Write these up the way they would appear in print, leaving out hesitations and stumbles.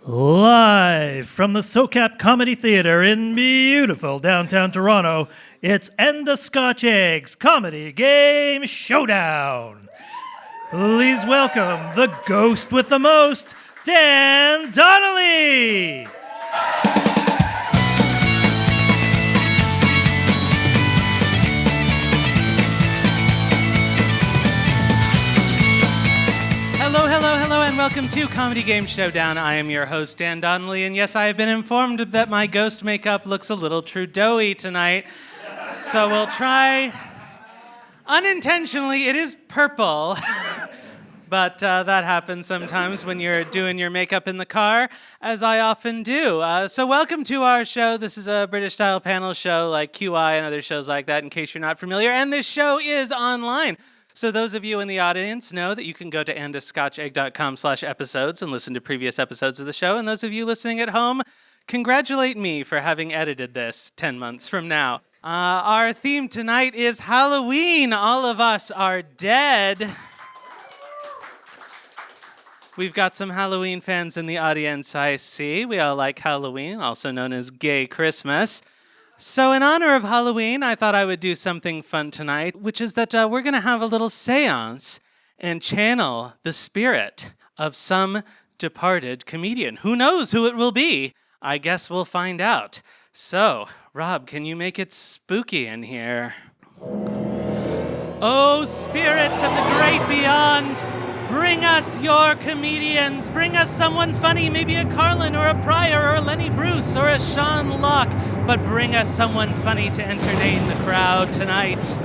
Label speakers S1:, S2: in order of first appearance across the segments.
S1: Live from the SoCap Comedy Theater in beautiful downtown Toronto, it's And a Scotch Eggs Comedy Game Showdown. Please welcome the ghost with the most, Dan Donnelly.
S2: Hello, and welcome to Comedy Game Showdown. I am your host, Dan Donnelly, and yes, I have been informed that my ghost makeup looks a little Trudeau-y tonight, so we'll try. Unintentionally, it is purple, but that happens sometimes when you're doing your makeup in the car, as I often do. So welcome to our show. This is a British-style panel show like QI and other shows like that, in case you're not familiar, and this show is online. So those of you in the audience know that you can go to andascotchegg.com/episodes and listen to previous episodes of the show. And those of you listening at home, congratulate me for having edited this 10 months from now. Our theme tonight is Halloween. All of us are dead. We've got some Halloween fans in the audience, I see. We all like Halloween, also known as Gay Christmas. So in honor of Halloween, I thought I would do something fun tonight, which is that we're going to have a little seance and channel the spirit of some departed comedian. Who knows who it will be? I guess we'll find out. So, Rob, can you make it spooky in here? Oh, spirits of the great beyond, bring us your comedians. Bring us someone funny, maybe a Carlin or a Pryor or a Lenny Bruce or a Sean Locke. But bring us someone funny to entertain the crowd tonight.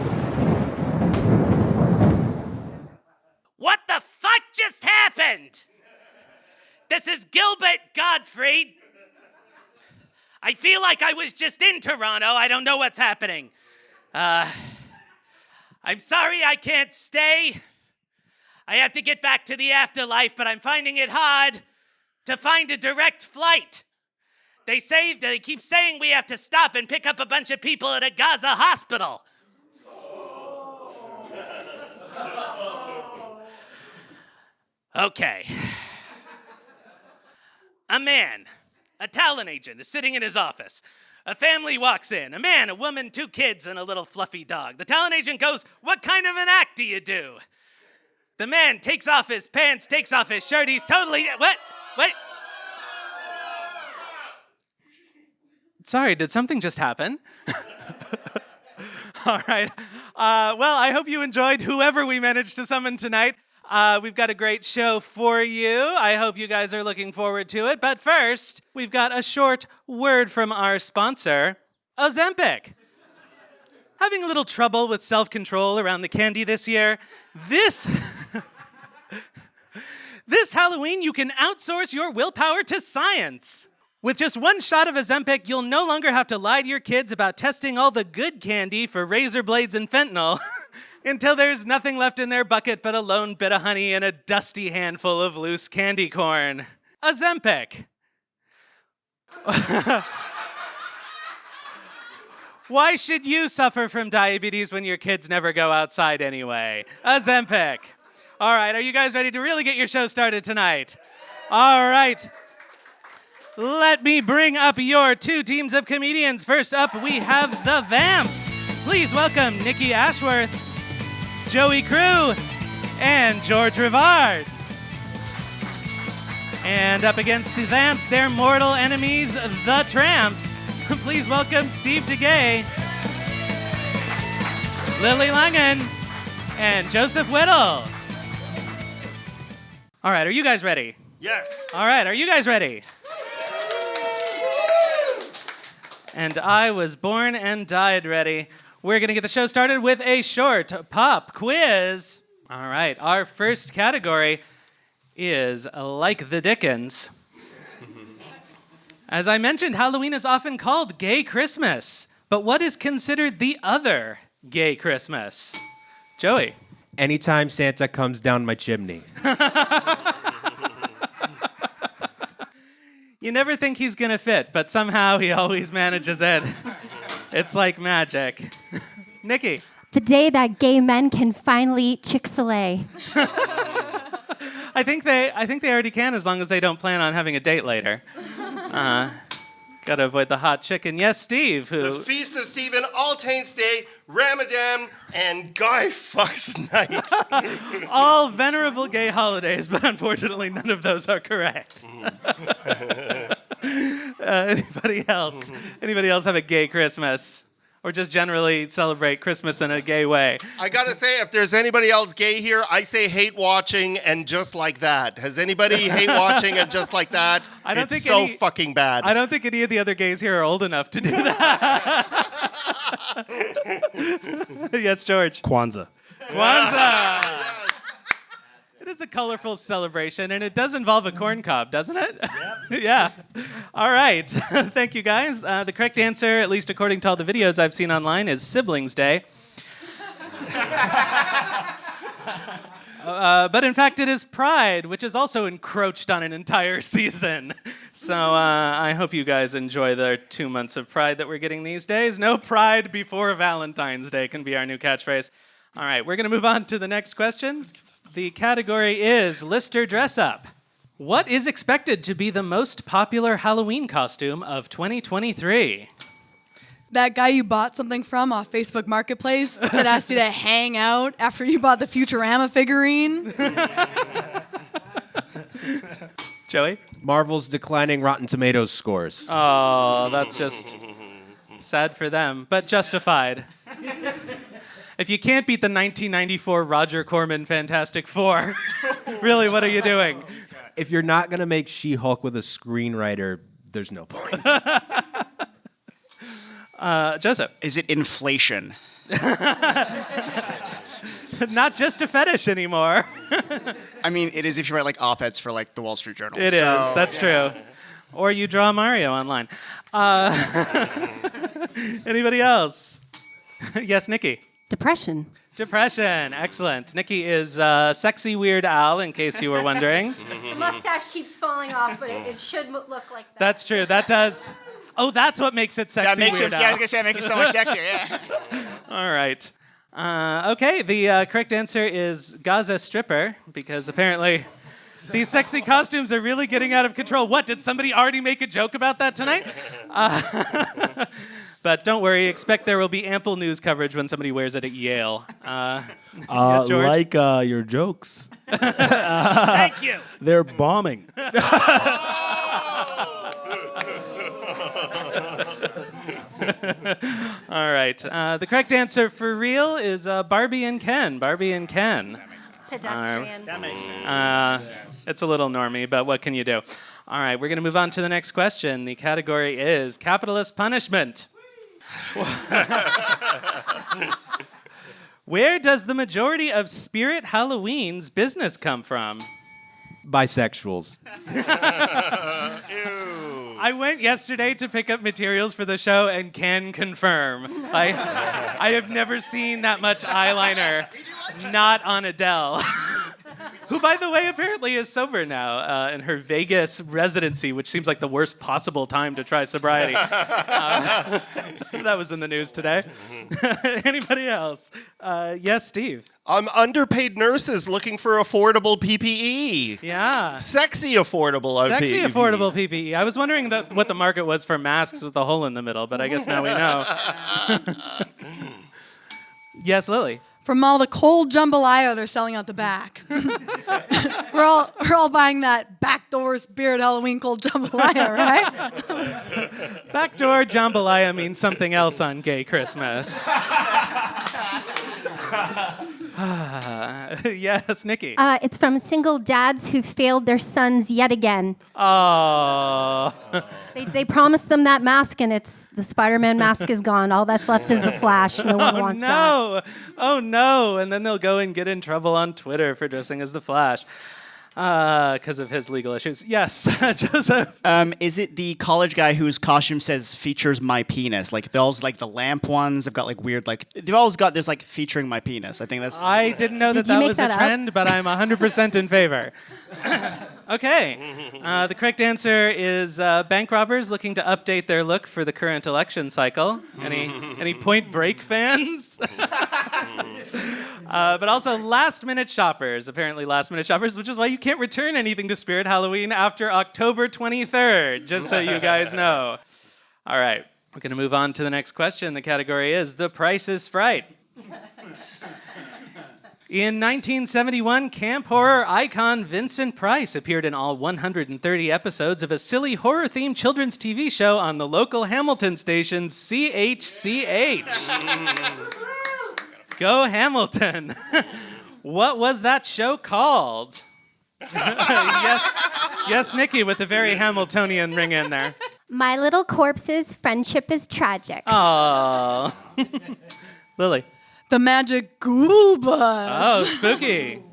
S3: What the fuck just happened? This is Gilbert Gottfried. I feel like I was just in Toronto. I don't know what's happening. I'm sorry I can't stay. I have to get back to the afterlife, but I'm finding it hard to find a direct flight. They keep saying we have to stop and pick up a bunch of people at a Gaza hospital. Okay. A man, a talent agent, is sitting in his office. A family walks in. A man, a woman, 2 kids, and a little fluffy dog. The talent agent goes, "What kind of an act do you do?" The man takes off his pants, takes off his shirt. He's totally... What?
S2: Sorry, did something just happen? All right. Well, I hope you enjoyed whoever we managed to summon tonight. We've got a great show for you. I hope you guys are looking forward to it. But first, we've got a short word from our sponsor, Ozempic. Having a little trouble with self-control around the candy this year? This Halloween, you can outsource your willpower to science. With just 1 shot of Ozempic, you'll no longer have to lie to your kids about testing all the good candy for razor blades and fentanyl until there's nothing left in their bucket but a lone bit of honey and a dusty handful of loose candy corn. Ozempic. Why should you suffer from diabetes when your kids never go outside anyway? Ozempic. All right, are you guys ready to really get your show started tonight? All right. Let me bring up your 2 teams of comedians. First up, we have the Vamps. Please welcome Nikki Ashworth, Joey Crewe, and George Rivard. And up against the Vamps, their mortal enemies, the Tramps. Please welcome Steve DeGay, Lily Langen, and Joseph Whittle. All right, are you guys ready?
S4: Yes.
S2: All right, are you guys ready? And I was born and died ready. We're going to get the show started with a short pop quiz. All right, our first category is Like the Dickens. As I mentioned, Halloween is often called Gay Christmas. But what is considered the other Gay Christmas? Joey.
S4: Anytime Santa comes down my chimney.
S2: You never think he's going to fit, but somehow he always manages it. It's like magic. Nikki.
S5: The day that gay men can finally eat Chick-fil-A.
S2: I think they already can as long as they don't plan on having a date later. Gotta avoid the hot chicken. Yes, Steve,
S5: The Feast of Stephen, All Saints Day, Ramadan, and Guy Fawkes Night.
S2: all venerable gay holidays, but unfortunately none of those are correct. Anybody else? Anybody else have a gay Christmas? Or just generally celebrate Christmas in a gay way?
S5: I gotta say, if there's anybody else gay here, I say hate watching and just like that. Has anybody hate watching and just like that?
S2: I don't
S5: it's
S2: think
S5: so
S2: any-
S5: fucking bad.
S2: I don't think any of the other gays here are old enough to do that. Yes, George.
S6: Kwanzaa.
S2: Kwanzaa. It is a colorful celebration, and it does involve a corn cob, doesn't it? Yeah. All right. Thank you, guys. The correct answer, at least according to all the videos I've seen online, is Siblings Day. But in fact, it is Pride, which is also encroached on an entire season. So I hope you guys enjoy the 2 months of Pride that we're getting these days. No Pride before Valentine's Day can be our new catchphrase. All right, we're going to move on to the next question. The category is Lister Dress Up. What is expected to be the most popular Halloween costume of 2023?
S7: That guy you bought something from off Facebook Marketplace that asked you to hang out after you bought the Futurama figurine.
S2: Joey?
S4: Marvel's declining Rotten Tomatoes scores.
S2: Oh, that's just sad for them, but justified. If you can't beat the 1994 Roger Corman Fantastic Four, really, what are you doing?
S4: If you're not going to make She-Hulk with a screenwriter, there's no point.
S2: Joseph?
S8: Is it inflation?
S2: Not just a fetish anymore.
S8: I mean, it is if you write like op-eds for like the Wall Street Journal.
S2: It is, that's true. Or you draw Mario online. Anybody else? Yes, Nikki?
S9: Depression.
S2: Depression, excellent. Nikki is sexy Weird Al, in case you were wondering.
S9: The mustache keeps falling off, but it should look like that.
S2: That's true, that does. Oh, that's what makes it sexy
S8: That makes
S2: Weird
S8: it.
S2: Al.
S8: Yeah, I was gonna say that makes it so much sexier. Yeah.
S2: All right. Okay, the correct answer is Gaza Stripper, because apparently these sexy costumes are really getting out of control. What, did somebody already make a joke about that tonight? But don't worry, expect there will be ample news coverage when somebody wears it at Yale. Yes, George?
S6: Like your jokes.
S3: Thank you.
S6: They're bombing.
S2: All right. The correct answer for real is Barbie and Ken. Barbie and Ken.
S9: Pedestrian.
S3: That makes sense.
S2: It's a little normy, but what can you do? All right, we're going to move on to the next question. The category is capitalist punishment. Where does the majority of Spirit Halloween's business come from?
S4: Bisexuals.
S2: I went yesterday to pick up materials for the show and can confirm. I have never seen that much eyeliner not on Adele. Who, by the way, apparently is sober now in her Vegas residency, which seems like the worst possible time to try sobriety. That was in the news today. Anybody else? Yes, Steve.
S5: Underpaid nurses looking for affordable PPE.
S2: Yeah.
S5: Sexy affordable
S2: Sexy,
S5: PPE.
S2: affordable PPE. I was wondering what the market was for masks with the hole in the middle, but I guess now we know. Yes, Lily.
S7: From all the cold jambalaya they're selling out the back. we're all buying that backdoor Spirit Halloween cold jambalaya, right?
S2: Backdoor jambalaya means something else on Gay Christmas. Yes, Nikki.
S9: It's from single dads who failed their sons yet again.
S2: Oh.
S9: They promised them that mask, and the Spider-Man mask is gone. All that's left is the Flash. No one wants that.
S2: No. Oh, no. And then they'll go and get in trouble on Twitter for dressing as the Flash because of his legal issues. Yes, Joseph.
S8: Is it the college guy whose costume says features my penis? Like those, like the lamp ones. They've got like weird, like they've always got this like featuring my penis. I think that's.
S2: I didn't know
S9: Did
S2: that
S9: you make
S2: was
S9: that
S2: a
S9: up?
S2: trend, but I'm 100% in favor. Okay. The correct answer is bank robbers looking to update their look for the current election cycle. Any Point Break fans? But also last-minute shoppers, apparently last-minute shoppers, which is why you can't return anything to Spirit Halloween after October 23rd, just so you guys know. All right, we're going to move on to the next question. The category is The Price is Fright. In 1971, camp horror icon Vincent Price appeared in all 130 episodes of a silly horror-themed children's TV show on the local Hamilton station, CHCH. Go Hamilton. What was that show called? Yes, Nikki, with a very Hamiltonian ring in there.
S9: My Little Corpse's Friendship is Tragic.
S2: Aww. Lily.
S7: The Magic Ghoul Bus.
S2: Oh, spooky.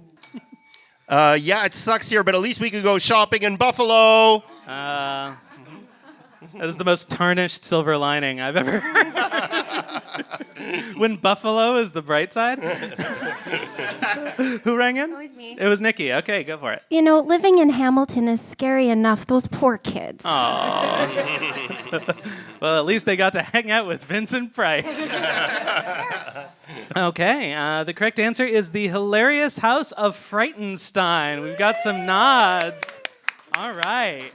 S5: Yeah, it sucks here, but at least we could go shopping in Buffalo.
S2: That is the most tarnished silver lining I've ever heard. When Buffalo is the bright side? Who rang in?
S9: It was me.
S2: It was Nikki. Okay, go for it.
S9: You know, living in Hamilton is scary enough. Those poor kids.
S2: Well, at least they got to hang out with Vincent Price. Okay, the correct answer is The Hilarious House of Frightenstein. We've got some nods. All right.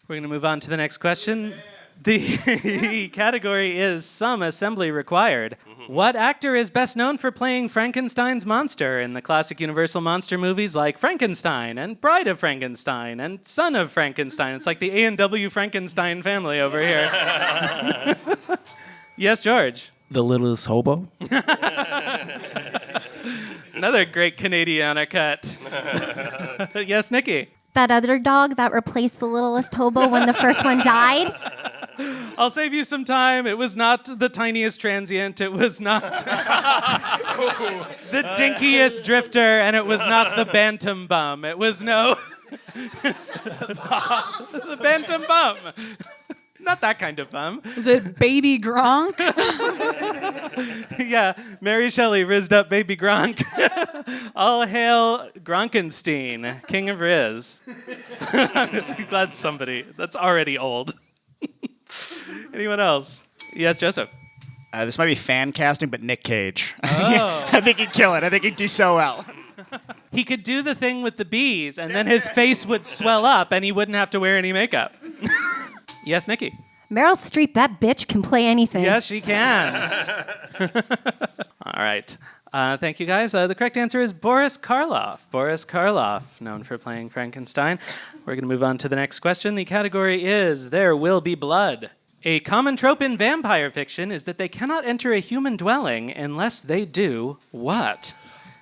S2: We're going to move on to the next question. The category is Some Assembly Required. What actor is best known for playing Frankenstein's monster in the classic Universal monster movies like Frankenstein and Bride of Frankenstein and Son of Frankenstein? It's like the A&W Frankenstein family over here. Yes, George.
S6: The Littlest Hobo.
S2: Another great Canadiana cut. Yes, Nikki.
S9: That other dog that replaced the littlest hobo when the first one died.
S2: I'll save you some time. It was not the tiniest transient. It was not the dinkiest drifter, and it was not the bantam bum. It was the bantam bum. Not that kind of bum.
S7: Is it Baby Gronk?
S2: Yeah, Mary Shelley rizzed up Baby Gronk. All hail Gronkenstein, king of Riz. I'm glad somebody that's already old. Anyone else? Yes, Joseph.
S8: This might be fan casting, but Nick Cage.
S2: Oh.
S8: I think he'd kill it. I think he'd do so well.
S2: He could do the thing with the bees, and then his face would swell up, and he wouldn't have to wear any makeup. Yes, Nikki.
S9: Meryl Streep, that bitch can play anything.
S2: Yes, she can. All right. Thank you, guys. The correct answer is Boris Karloff. Boris Karloff, known for playing Frankenstein. We're going to move on to the next question. The category is There Will Be Blood. A common trope in vampire fiction is that they cannot enter a human dwelling unless they do what?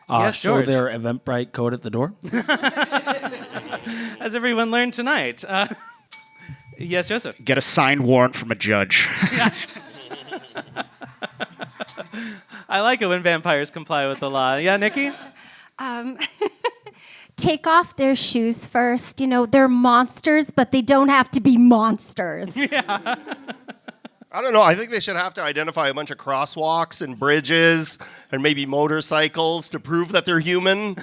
S2: Yes,
S6: Show
S2: George.
S6: their Eventbrite code at the door.
S2: As everyone learned tonight. Yes, Joseph.
S8: Get a signed warrant from a judge.
S2: I like it when vampires comply with the law. Yeah, Nikki?
S9: Take off their shoes first. You know, they're monsters, but they don't have to be monsters.
S5: I don't know. I think they should have to identify a bunch of crosswalks and bridges and maybe motorcycles to prove that they're human.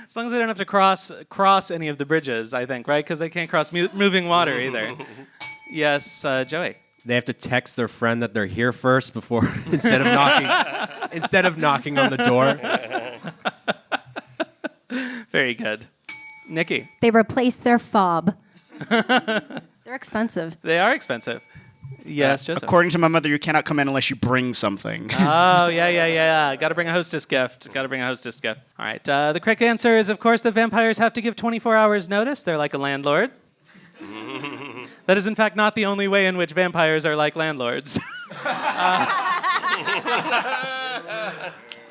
S2: As long as they don't have to cross any of the bridges, I think, right? Because they can't cross moving water either. Yes, Joey.
S4: They have to text their friend that they're here first before instead of knocking on the door.
S2: Very good. Nikki.
S9: They replace their fob. They're expensive.
S2: They are expensive. Yes, Joseph.
S8: According to my mother, you cannot come in unless you bring something.
S2: Oh, yeah. Got to bring a hostess gift. All right. The correct answer is, of course, that vampires have to give 24 hours notice. They're like a landlord. That is, in fact, not the only way in which vampires are like landlords.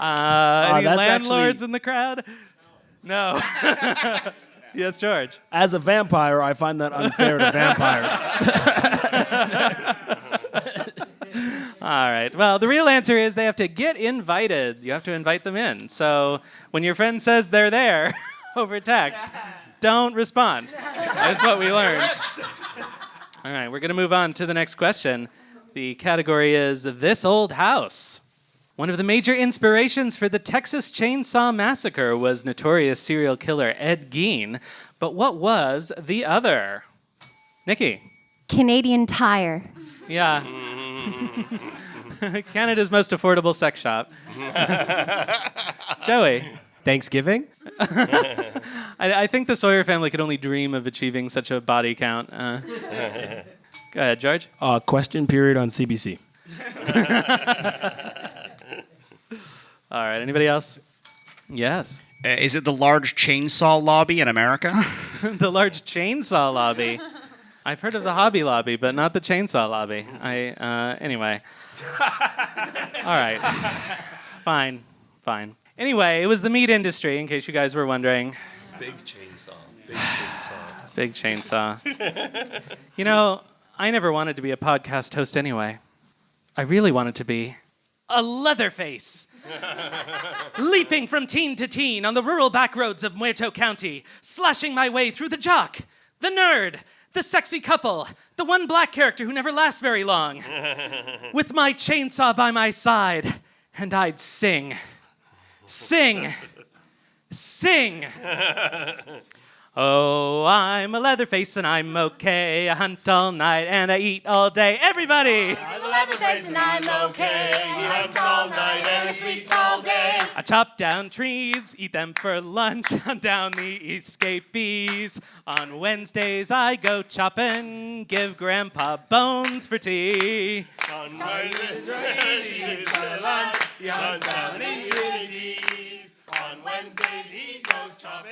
S2: Any landlords in the crowd? No. Yes, George.
S6: As a vampire, I find that unfair to vampires.
S2: All right. Well, the real answer is they have to get invited. You have to invite them in. So when your friend says they're there over text, don't respond. That's what we learned. All right. We're going to move on to the next question. The category is This Old House. One of the major inspirations for the Texas Chainsaw Massacre was notorious serial killer Ed Gein. But what was the other? Nikki.
S9: Canadian Tire.
S2: Yeah. Canada's most affordable sex shop. Joey.
S4: Thanksgiving?
S2: I think the Sawyer family could only dream of achieving such a body count. Go ahead, George.
S6: Question period on CBC.
S2: All right, anybody else? Yes.
S8: Is it the large chainsaw lobby in America?
S2: The large chainsaw lobby. I've heard of the Hobby Lobby, but not the chainsaw lobby. Anyway. All right. Fine. Anyway, it was the meat industry, in case you guys were wondering.
S5: Big chainsaw.
S2: Big chainsaw. You know, I never wanted to be a podcast host anyway. I really wanted to be a Leatherface. Leaping from teen to teen on the rural backroads of Muerto County, slashing my way through the jock, the nerd, the sexy couple, the one black character who never lasts very long. With my chainsaw by my side, and I'd sing. Oh, I'm a Leatherface and I'm okay. I hunt all night and I eat all day. Everybody!
S10: I'm a Leatherface and I'm okay. He hunts all night and he sleeps all day.
S2: I chop down trees, eat them for lunch, hunt down the escapees. On Wednesdays I go chopping, give Grandpa bones for tea.
S10: On Wednesdays he eats for lunch, he hunts down the escapees. On Wednesdays he goes chopping.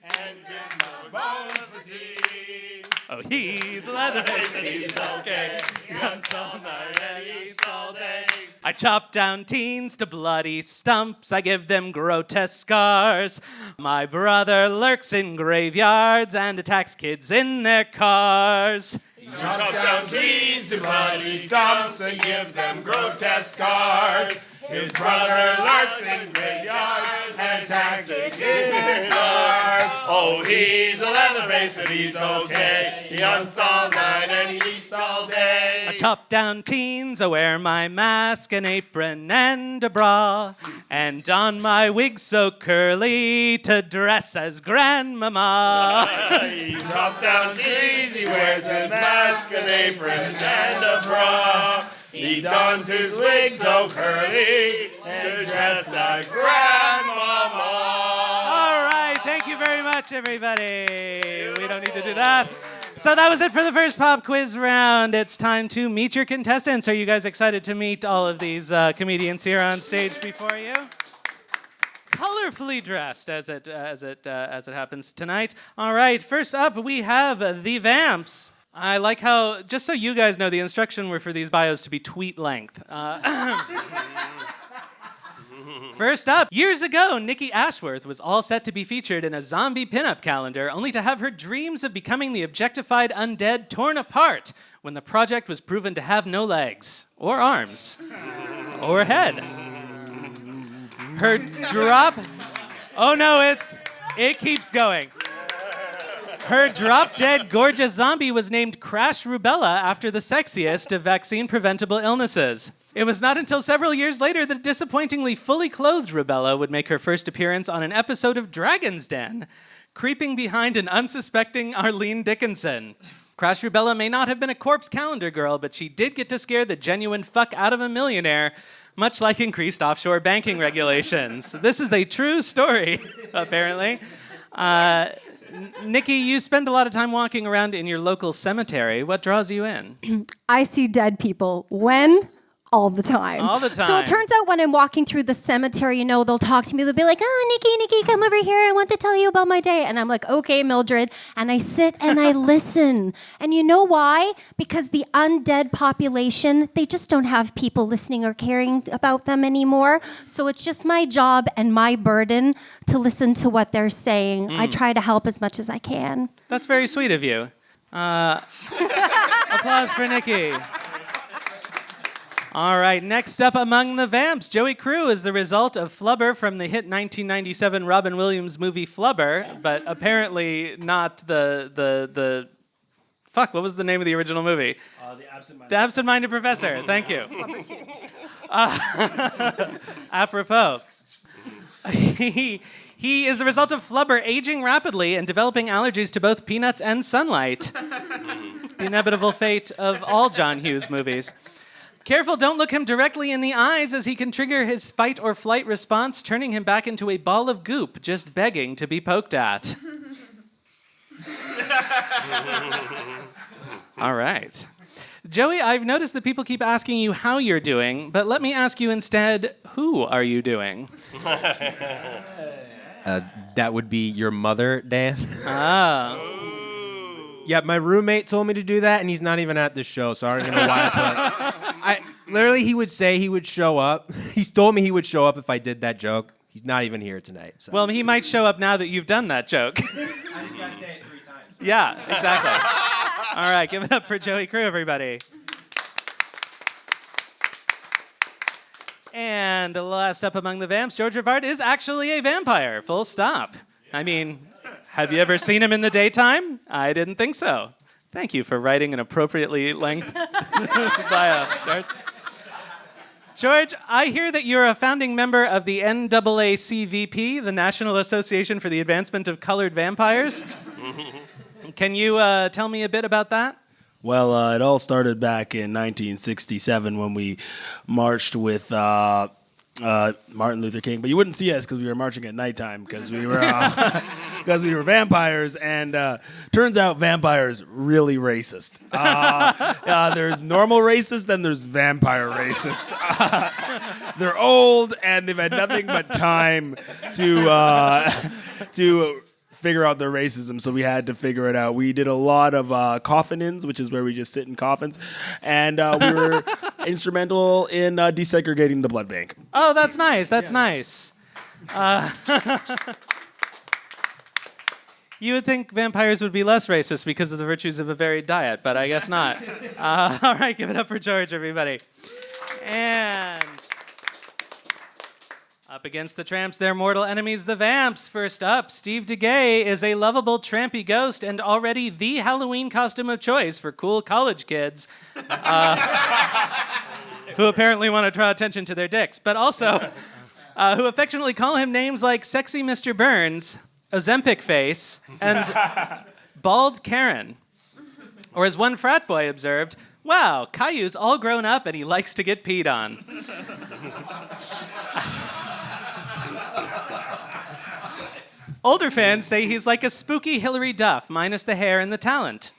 S10: And Grandma's bones for tea.
S2: Oh, he's a Leatherface and
S10: he's okay. He hunts all night and he eats all day.
S2: I chop down teens to bloody stumps. I give them grotesque scars. My brother lurks in graveyards and attacks kids in their cars.
S10: He chops down teens to bloody stumps and gives them grotesque scars. His brother lurks in graveyards and attacks kids in their cars. Oh, he's a Leatherface and he's okay. He hunts all night and he eats all day.
S2: I chop down teens, I wear my mask, an apron, and a bra, and don my wig so curly to dress as Grandmama.
S10: He chops down teens, he wears his mask, an apron, and a bra. He dons his wig so curly to dress like Grandmama.
S2: All right, thank you very much, everybody. We don't need to do that. So that was it for the first pop quiz round. It's time to meet your contestants. Are you guys excited to meet all of these comedians here on stage before you? Colorfully dressed, as it happens tonight. All right, first up we have the Vamps. I like how, just so you guys know, the instruction were for these bios to be tweet length. First up, years ago, Nikki Ashworth was all set to be featured in a zombie pinup calendar, only to have her dreams of becoming the objectified undead torn apart when the project was proven to have no legs, or arms, or a head. Her drop... Oh no, it keeps going. Her drop-dead gorgeous zombie was named Crash Rubella after the sexiest of vaccine-preventable illnesses. It was not until several years later that disappointingly fully clothed Rubella would make her first appearance on an episode of Dragon's Den, creeping behind an unsuspecting Arlene Dickinson. Crash Rubella may not have been a corpse calendar girl, but she did get to scare the genuine fuck out of a millionaire, much like increased offshore banking regulations. This is a true story, apparently. Nikki, you spend a lot of time walking around in your local cemetery. What draws you in?
S9: I see dead people. When? All the time.
S2: All the time.
S9: So it turns out when I'm walking through the cemetery, you know, they'll talk to me. They'll be like, oh, Nikki, come over here. I want to tell you about my day. And I'm like, okay, Mildred. And I sit and I listen. And you know why? Because the undead population, they just don't have people listening or caring about them anymore. So it's just my job and my burden to listen to what they're saying. I try to help as much as I can.
S2: That's very sweet of you. Applause for Nikki. All right, next up among the Vamps, Joey Crewe is the result of flubber from the hit 1997 Robin Williams movie Flubber, but apparently not the fuck, what was the name of the original movie? The Absent-Minded Professor, thank you. Apropos. He is the result of flubber aging rapidly and developing allergies to both peanuts and sunlight. The inevitable fate of all John Hughes movies. Careful, don't look him directly in the eyes as he can trigger his fight or flight response, turning him back into a ball of goop, just begging to be poked at. All right. Joey, I've noticed that people keep asking you how you're doing, but let me ask you instead, who are you doing?
S4: That would be your mother, Dan.
S2: Ah.
S4: Yeah, my roommate told me to do that, and he's not even at this show, so I don't even know why I put. Literally, he would say he would show up. He's told me he would show up if I did that joke. He's not even here tonight. So.
S2: Well, he might show up now that you've done that joke.
S4: I just gotta say it 3 times.
S2: Yeah, exactly. All right, give it up for Joey Crewe, everybody. And last up among the Vamps, George Rivard is actually a vampire, full stop. I mean, have you ever seen him in the daytime? I didn't think so. Thank you for writing an appropriately length bio, George. George, I hear that you're a founding member of the NAACVP, the National Association for the Advancement of Colored Vampires. Can you tell me a bit about that?
S6: Well, it all started back in 1967 when we marched with Martin Luther King, but you wouldn't see us because we were marching at nighttime because we were vampires, and turns out vampires really racist. There's normal racist and there's vampire racist. They're old and they've had nothing but time to figure out their racism, so we had to figure it out. We did a lot of coffin-ins, which is where we just sit in coffins, and we were instrumental in desegregating the blood bank.
S2: Oh, that's nice. That's nice. You would think vampires would be less racist because of the virtues of a varied diet, but I guess not. All right, give it up for George, everybody. And up against the Tramps, their mortal enemies, the Vamps. First up, Steve DeGay is a lovable, trampy ghost and already the Halloween costume of choice for cool college kids who apparently want to draw attention to their dicks, but also who affectionately call him names like Sexy Mr. Burns, Ozempic Face, and Bald Karen. Or as one frat boy observed, wow, Caillou's all grown up and he likes to get peed on. Older fans say he's like a spooky Hillary Duff, minus the hair and the talent.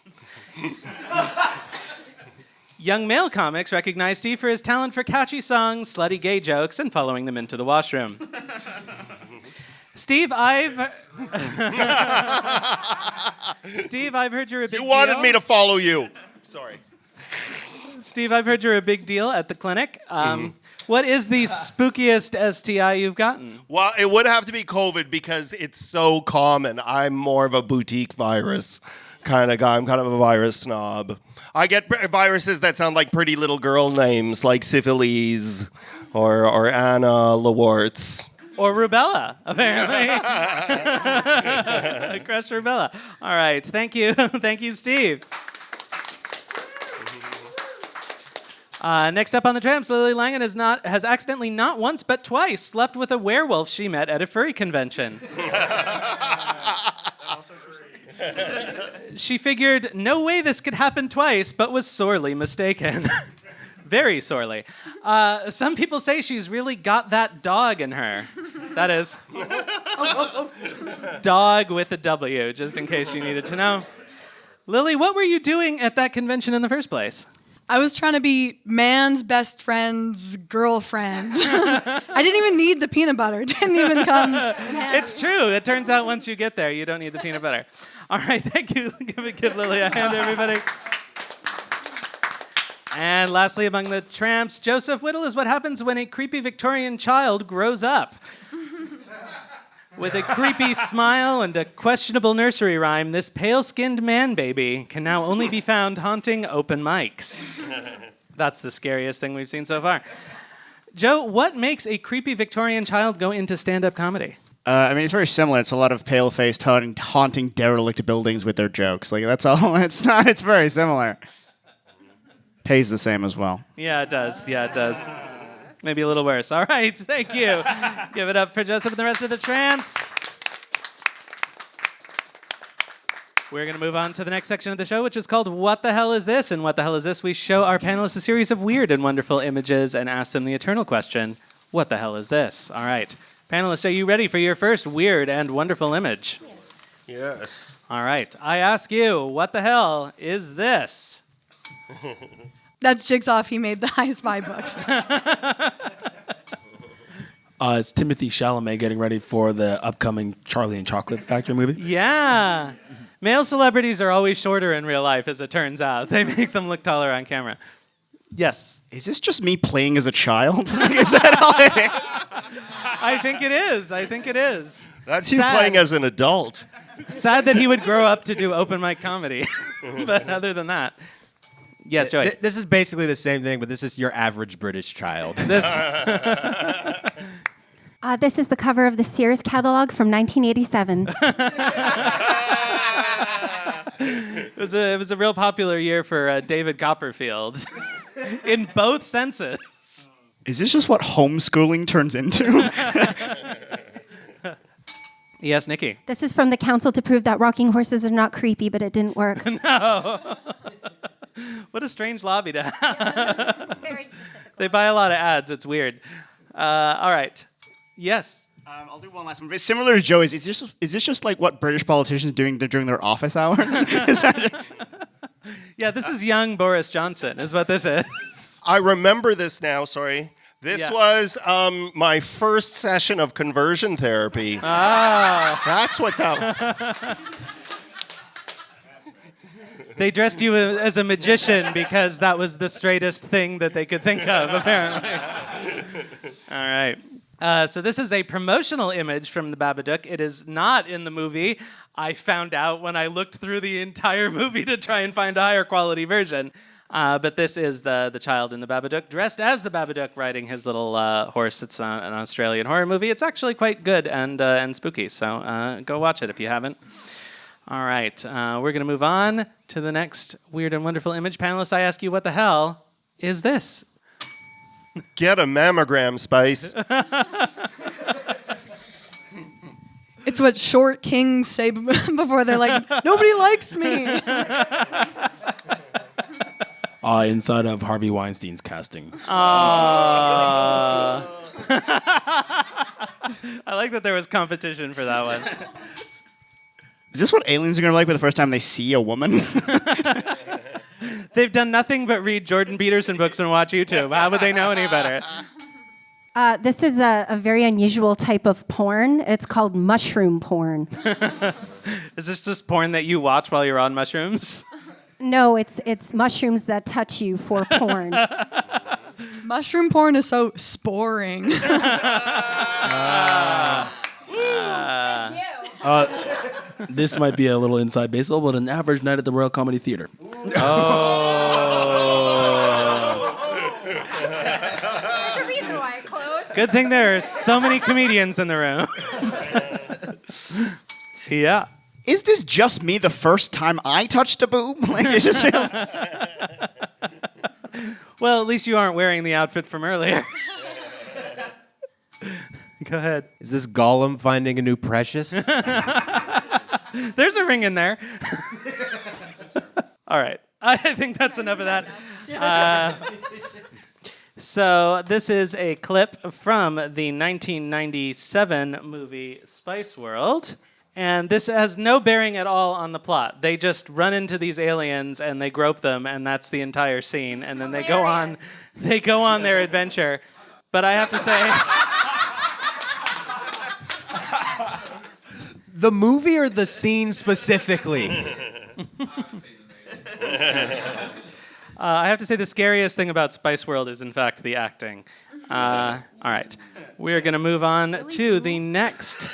S2: Young male comics recognize Steve for his talent for catchy songs, slutty gay jokes, and following them into the washroom. Steve, I've heard you're a big deal.
S5: You wanted me to follow you. Sorry.
S2: Steve, I've heard you're a big deal at the clinic. What is the spookiest STI you've gotten?
S5: Well, it would have to be COVID because it's so common. I'm more of a boutique virus kind of guy. I'm kind of a virus snob. I get viruses that sound like pretty little girl names, like syphilis or Anna Lewarts.
S2: Or rubella, apparently. Crushed rubella. All right, thank you. Thank you, Steve. Next up on the Tramps, Lily Langen has accidentally not once but twice slept with a werewolf she met at a furry convention. She figured, no way this could happen twice, but was sorely mistaken. Very sorely. Some people say she's really got that dog in her. That is, dog with a W, just in case you needed to know. Lily, what were you doing at that convention in the first place?
S7: I was trying to be man's best friend's girlfriend. I didn't even need the peanut butter. It didn't even come.
S2: It's true. It turns out once you get there, you don't need the peanut butter. All right, thank you. Give Lily a hand, everybody. And lastly, among the Tramps, Joseph Whittle is what happens when a creepy Victorian child grows up. With a creepy smile and a questionable nursery rhyme, this pale-skinned man-baby can now only be found haunting open mics. That's the scariest thing we've seen so far. Joe, what makes a creepy Victorian child go into stand-up comedy?
S8: It's very similar. It's a lot of pale-faced haunting derelict buildings with their jokes. Like, that's all. It's very similar. Pays the same as well.
S2: Yeah, it does. Maybe a little worse. All right, thank you. Give it up for Joseph and the rest of the Tramps. We're going to move on to the next section of the show, which is called What the Hell is This? And What the Hell is This? We show our panelists a series of weird and wonderful images and ask them the eternal question, what the hell is this? All right. Panelists, are you ready for your first weird and wonderful image?
S5: Yes.
S2: All right. I ask you, what the hell is this?
S7: That's Jigsaw if he made the I Spy books.
S6: It's Timothy Chalamet getting ready for the upcoming Charlie and Chocolate Factory movie.
S2: Yeah. Male celebrities are always shorter in real life, as it turns out. They make them look taller on camera. Yes.
S8: Is this just me playing as a child? Is that all it is?
S2: I think it is. I think it is.
S5: That's you playing as an adult.
S2: Sad that he would grow up to do open mic comedy. But other than that. Yes, Joey.
S4: This is basically the same thing, but this is your average British child.
S2: This
S9: This is the cover of the Sears catalog from 1987.
S2: It was a real popular year for David Copperfield. In both senses.
S8: Is this just what homeschooling turns into?
S2: Yes, Nikki.
S9: This is from the council to prove that rocking horses are not creepy, but it didn't work.
S2: No. What a strange lobby to have.
S9: Very specific.
S2: They buy a lot of ads. It's weird. All right. Yes.
S8: I'll do one last one. It's similar to Joey's. Is this just like what British politicians doing during their office hours?
S2: Yeah, this is young Boris Johnson, is what this is.
S5: I remember this now, sorry. This was my first session of conversion therapy.
S2: Ah.
S5: That's what that
S2: They dressed you as a magician because that was the straightest thing that they could think of, apparently. All right. So this is a promotional image from the Babadook. It is not in the movie. I found out when I looked through the entire movie to try and find a higher quality version. But this is the child in the Babadook, dressed as the Babadook, riding his little horse. It's an Australian horror movie. It's actually quite good and spooky, so go watch it if you haven't. All right, we're going to move on to the next weird and wonderful image. Panelists, I ask you, what the hell is this?
S5: Get a mammogram, Spice.
S7: It's what short kings say before they're like, nobody likes me.
S6: Inside of Harvey Weinstein's casting.
S2: I like that there was competition for that one.
S8: Is this what aliens are going to like for the first time they see a woman?
S2: They've done nothing but read Jordan Peterson books and watch YouTube. How would they know any better?
S9: This is a very unusual type of porn. It's called mushroom porn.
S2: Is this just porn that you watch while you're on mushrooms?
S9: No, it's mushrooms that touch you for porn.
S7: Mushroom porn is so sporing.
S6: This might be a little inside baseball, but an average night at the Royal Comedy Theater.
S9: There's a reason why it closed.
S2: Good thing there are so many comedians in the room. Yeah.
S8: Is this just me the first time I touched a boob? Like it just feels...
S2: Well, at least you aren't wearing the outfit from earlier. Go ahead.
S4: Is this Gollum finding a new Precious?
S2: There's a ring in there. All right. I think that's enough of that. So this is a clip from the 1997 movie Spice World. And this has no bearing at all on the plot. They just run into these aliens and they grope them, and that's the entire scene. And then they go on their adventure. But I have to say...
S4: The movie or the scene specifically?
S2: I have to say the scariest thing about Spice World is, in fact, the acting. All right. We're going to move on to the next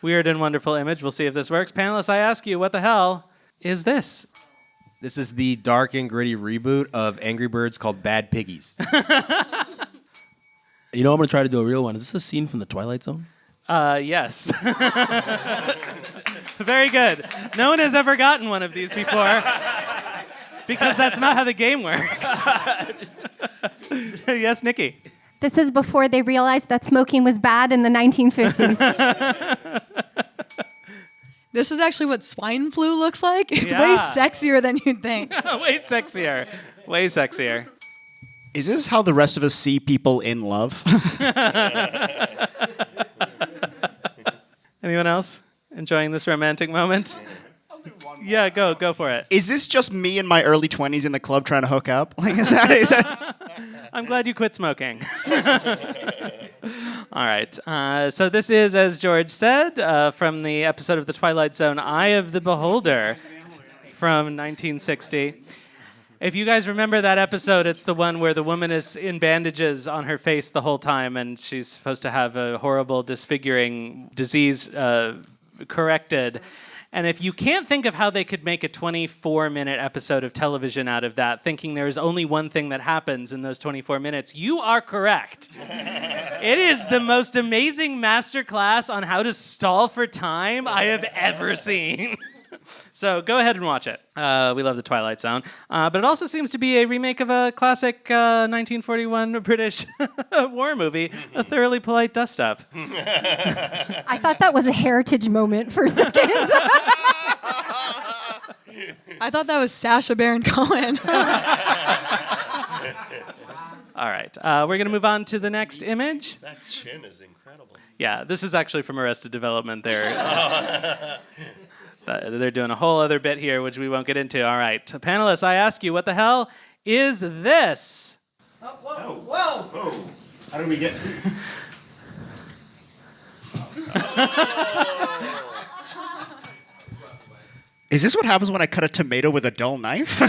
S2: weird and wonderful image. We'll see if this works. Panelists, I ask you, what the hell is this?
S4: This is the dark and gritty reboot of Angry Birds called Bad Piggies.
S6: You know, I'm going to try to do a real one. Is this a scene from The Twilight Zone?
S2: Yes. Very good. No one has ever gotten one of these before because that's not how the game works. Yes, Nikki.
S9: This is before they realized that smoking was bad in the 1950s.
S7: This is actually what swine flu looks like. It's way
S2: Yeah.
S7: sexier than you'd think.
S2: Way sexier. Way sexier.
S8: Is this how the rest of us see people in love?
S2: Anyone else enjoying this romantic moment? Yeah, go for it.
S8: Is this just me in my early 20s in the club trying to hook up? Like, is that...
S2: I'm glad you quit smoking. All right. So this is, as George said, from the episode of The Twilight Zone, Eye of the Beholder from 1960. If you guys remember that episode, it's the one where the woman is in bandages on her face the whole time, and she's supposed to have a horrible disfiguring disease corrected. And if you can't think of how they could make a 24-minute episode of television out of that, thinking there's only one thing that happens in those 24 minutes, you are correct. It is the most amazing masterclass on how to stall for time I have ever seen. So go ahead and watch it. We love The Twilight Zone. But it also seems to be a remake of a classic 1941 British war movie, A Thoroughly Polite Dust-Up.
S9: I thought that was a heritage moment for a second.
S7: I thought that was Sacha Baron Cohen.
S2: All right. We're going to move on to the next image.
S5: That chin is incredible.
S2: Yeah, this is actually from Arrested Development. They're doing a whole other bit here, which we won't get into. All right. Panelists, I ask you, what the hell is this?
S5: Whoa. How do we get...
S8: Is this what happens when I cut a tomato with a dull knife?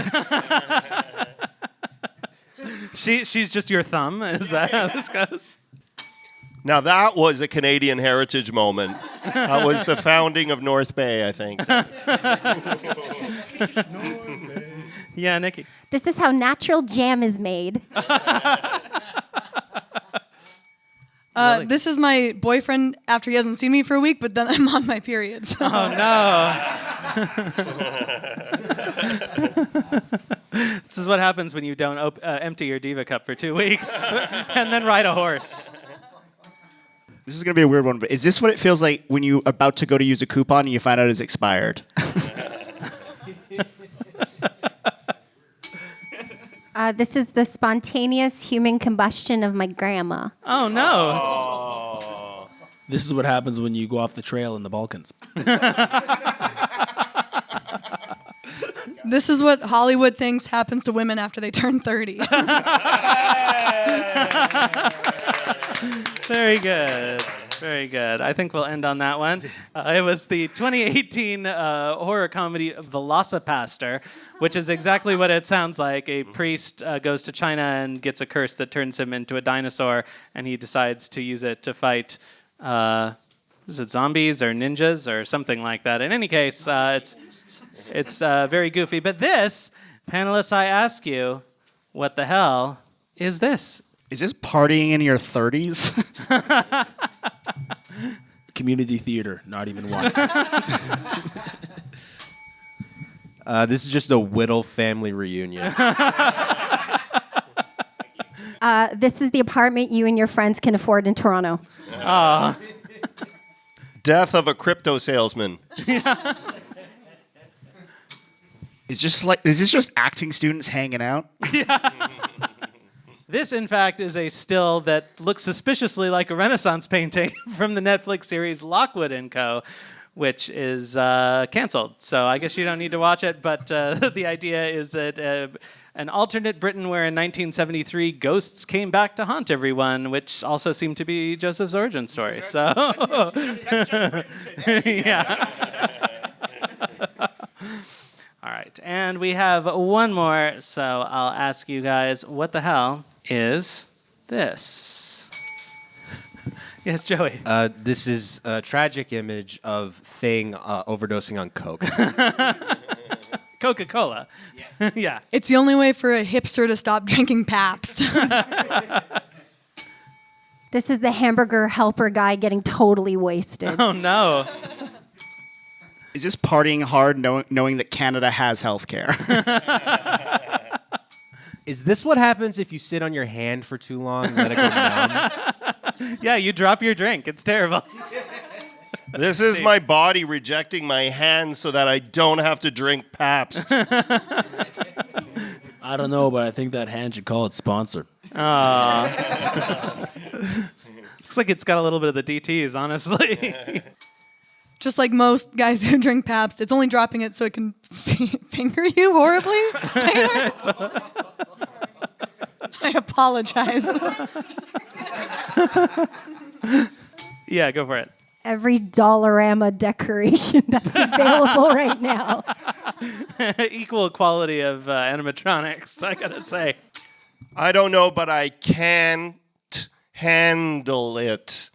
S2: She's just your thumb. Is that how this goes?
S5: Now that was a Canadian heritage moment. That was the founding of North Bay, I think.
S2: Yeah, Nikki.
S9: This is how natural jam is made.
S7: This is my boyfriend after he hasn't seen me for a week, but then I'm on my period. So.
S2: Oh, no. This is what happens when you don't empty your Diva cup for 2 weeks and then ride a horse.
S8: This is going to be a weird one, but is this what it feels like when you're about to go to use a coupon and you find out it's expired?
S9: This is the spontaneous human combustion of my grandma.
S2: Oh, no.
S6: This is what happens when you go off the trail in the Balkans.
S7: This is what Hollywood thinks happens to women after they turn 30.
S2: Very good. Very good. I think we'll end on that one. It was the 2018 horror comedy Velocipaster, which is exactly what it sounds like. A priest goes to China and gets a curse that turns him into a dinosaur, and he decides to use it to fight, is it zombies or ninjas or something like that? In any case, it's very goofy. But this, panelists, I ask you, what the hell is this?
S8: Is this partying in your 30s?
S6: Community theater, not even once.
S4: This is just a Whittle family reunion.
S9: This is the apartment you and your friends can afford in Toronto.
S5: Death of a crypto salesman.
S8: Is this just acting students hanging out?
S2: This, in fact, is a still that looks suspiciously like a Renaissance painting from the Netflix series Lockwood & Co., which is canceled. So I guess you don't need to watch it, but the idea is that an alternate Britain where in 1973 ghosts came back to haunt everyone, which also seemed to be Joseph's origin story. So, yeah. All right, and we have one more, so I'll ask you guys, what the hell is this? Yes, Joey.
S4: This is a tragic image of Thing overdosing on Coke.
S2: Coca-Cola. Yeah.
S7: It's the only way for a hipster to stop drinking Pabst.
S9: This is the hamburger helper guy getting totally wasted.
S2: Oh, no.
S8: Is this partying hard knowing that Canada has healthcare?
S4: Is this what happens if you sit on your hand for too long and let it go numb?
S2: Yeah, you drop your drink. It's terrible.
S5: This is my body rejecting my hand so that I don't have to drink Pabst.
S6: I don't know, but I think that hand should call it sponsored.
S2: Looks like it's got a little bit of the DTs, honestly.
S7: Just like most guys who drink Pabst, it's only dropping it so it can finger you horribly. I apologize.
S2: Yeah, go for it.
S9: Every Dollarama decoration that's available right now.
S2: Equal quality of animatronics, I gotta say.
S5: I don't know, but I can't handle it.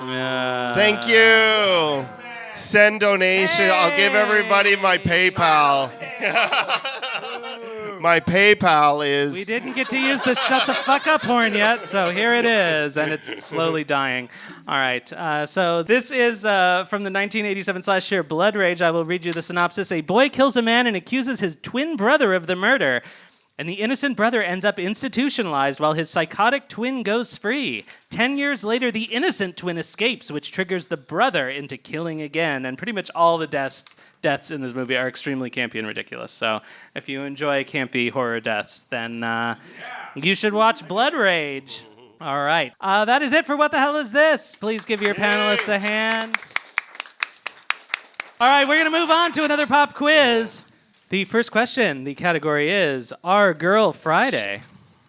S5: Thank you. Send donation. I'll give everybody my PayPal. My PayPal is...
S2: We didn't get to use the shut the fuck up horn yet, so here it is, and it's slowly dying. All right, so this is from the 1987 slasher Blood Rage. I will read you the synopsis. A boy kills a man and accuses his twin brother of the murder, and the innocent brother ends up institutionalized while his psychotic twin goes free. 10 years later, the innocent twin escapes, which triggers the brother into killing again. And pretty much all the deaths in this movie are extremely campy and ridiculous. So if you enjoy campy horror deaths, then you should watch Blood Rage. All right. That is it for What the Hell Is This? Please give your panelists a hand. All right, we're going to move on to another pop quiz. The first question, the category is Our Girl Friday.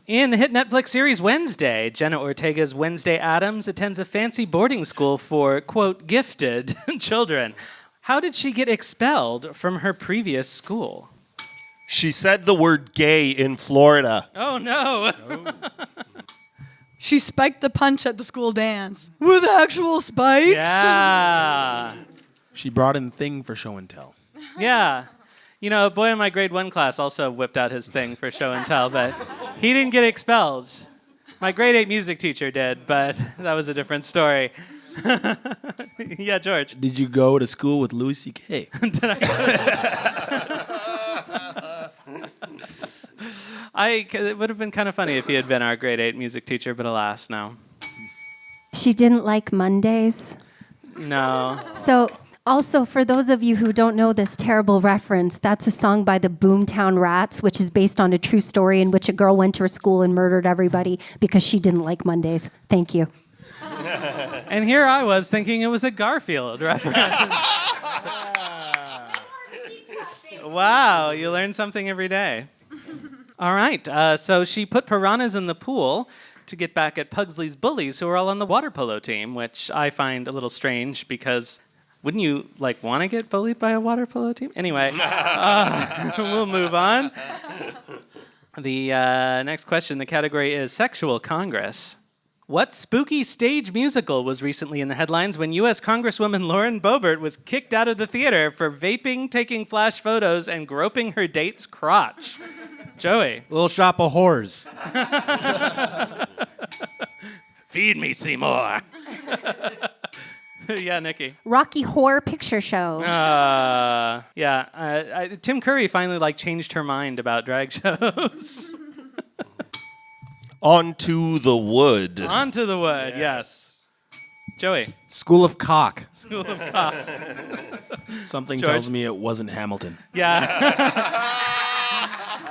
S2: In the hit Netflix series Wednesday, Jenna Ortega's Wednesday Addams attends a fancy boarding school for, quote, gifted children. How did she get expelled from her previous school?
S5: She said the word gay in Florida.
S2: Oh, no.
S7: She spiked the punch at the school dance. With actual spikes?
S2: Yeah.
S6: She brought in thing for show and tell.
S2: Yeah. You know, a boy in my grade 1 class also whipped out his thing for show and tell, but he didn't get expelled. My grade 8 music teacher did, but that was a different story. Yeah, George.
S6: Did you go to school with Louis C.K.?
S2: It would have been kind of funny if he had been our grade 8 music teacher, but alas, no.
S9: She didn't like Mondays.
S2: No.
S9: So, also, for those of you who don't know this terrible reference, that's a song by the Boomtown Rats, which is based on a true story in which a girl went to her school and murdered everybody because she didn't like Mondays. Thank you.
S2: And here I was thinking it was a Garfield reference. Wow, you learn something every day. All right, so she put piranhas in the pool to get back at Pugsley's bullies who are all on the water polo team, which I find a little strange because... Wouldn't you, want to get bullied by a water polo team? Anyway, we'll move on. The next question, the category is Sexual Congress. What spooky stage musical was recently in the headlines when U.S. Congresswoman Lauren Boebert was kicked out of the theater for vaping, taking flash photos, and groping her date's crotch? Joey.
S4: Little Shop of Horrors.
S3: Feed me, Seymour.
S2: Yeah, Nikki.
S9: Rocky Horror Picture Show.
S2: Tim Curry finally changed her mind about drag shows.
S5: Onto the Wood.
S2: Onto the Wood, yes. Joey.
S4: School of Cock.
S2: School of Cock.
S6: Something
S2: George?
S6: tells me it wasn't Hamilton.
S2: Yeah.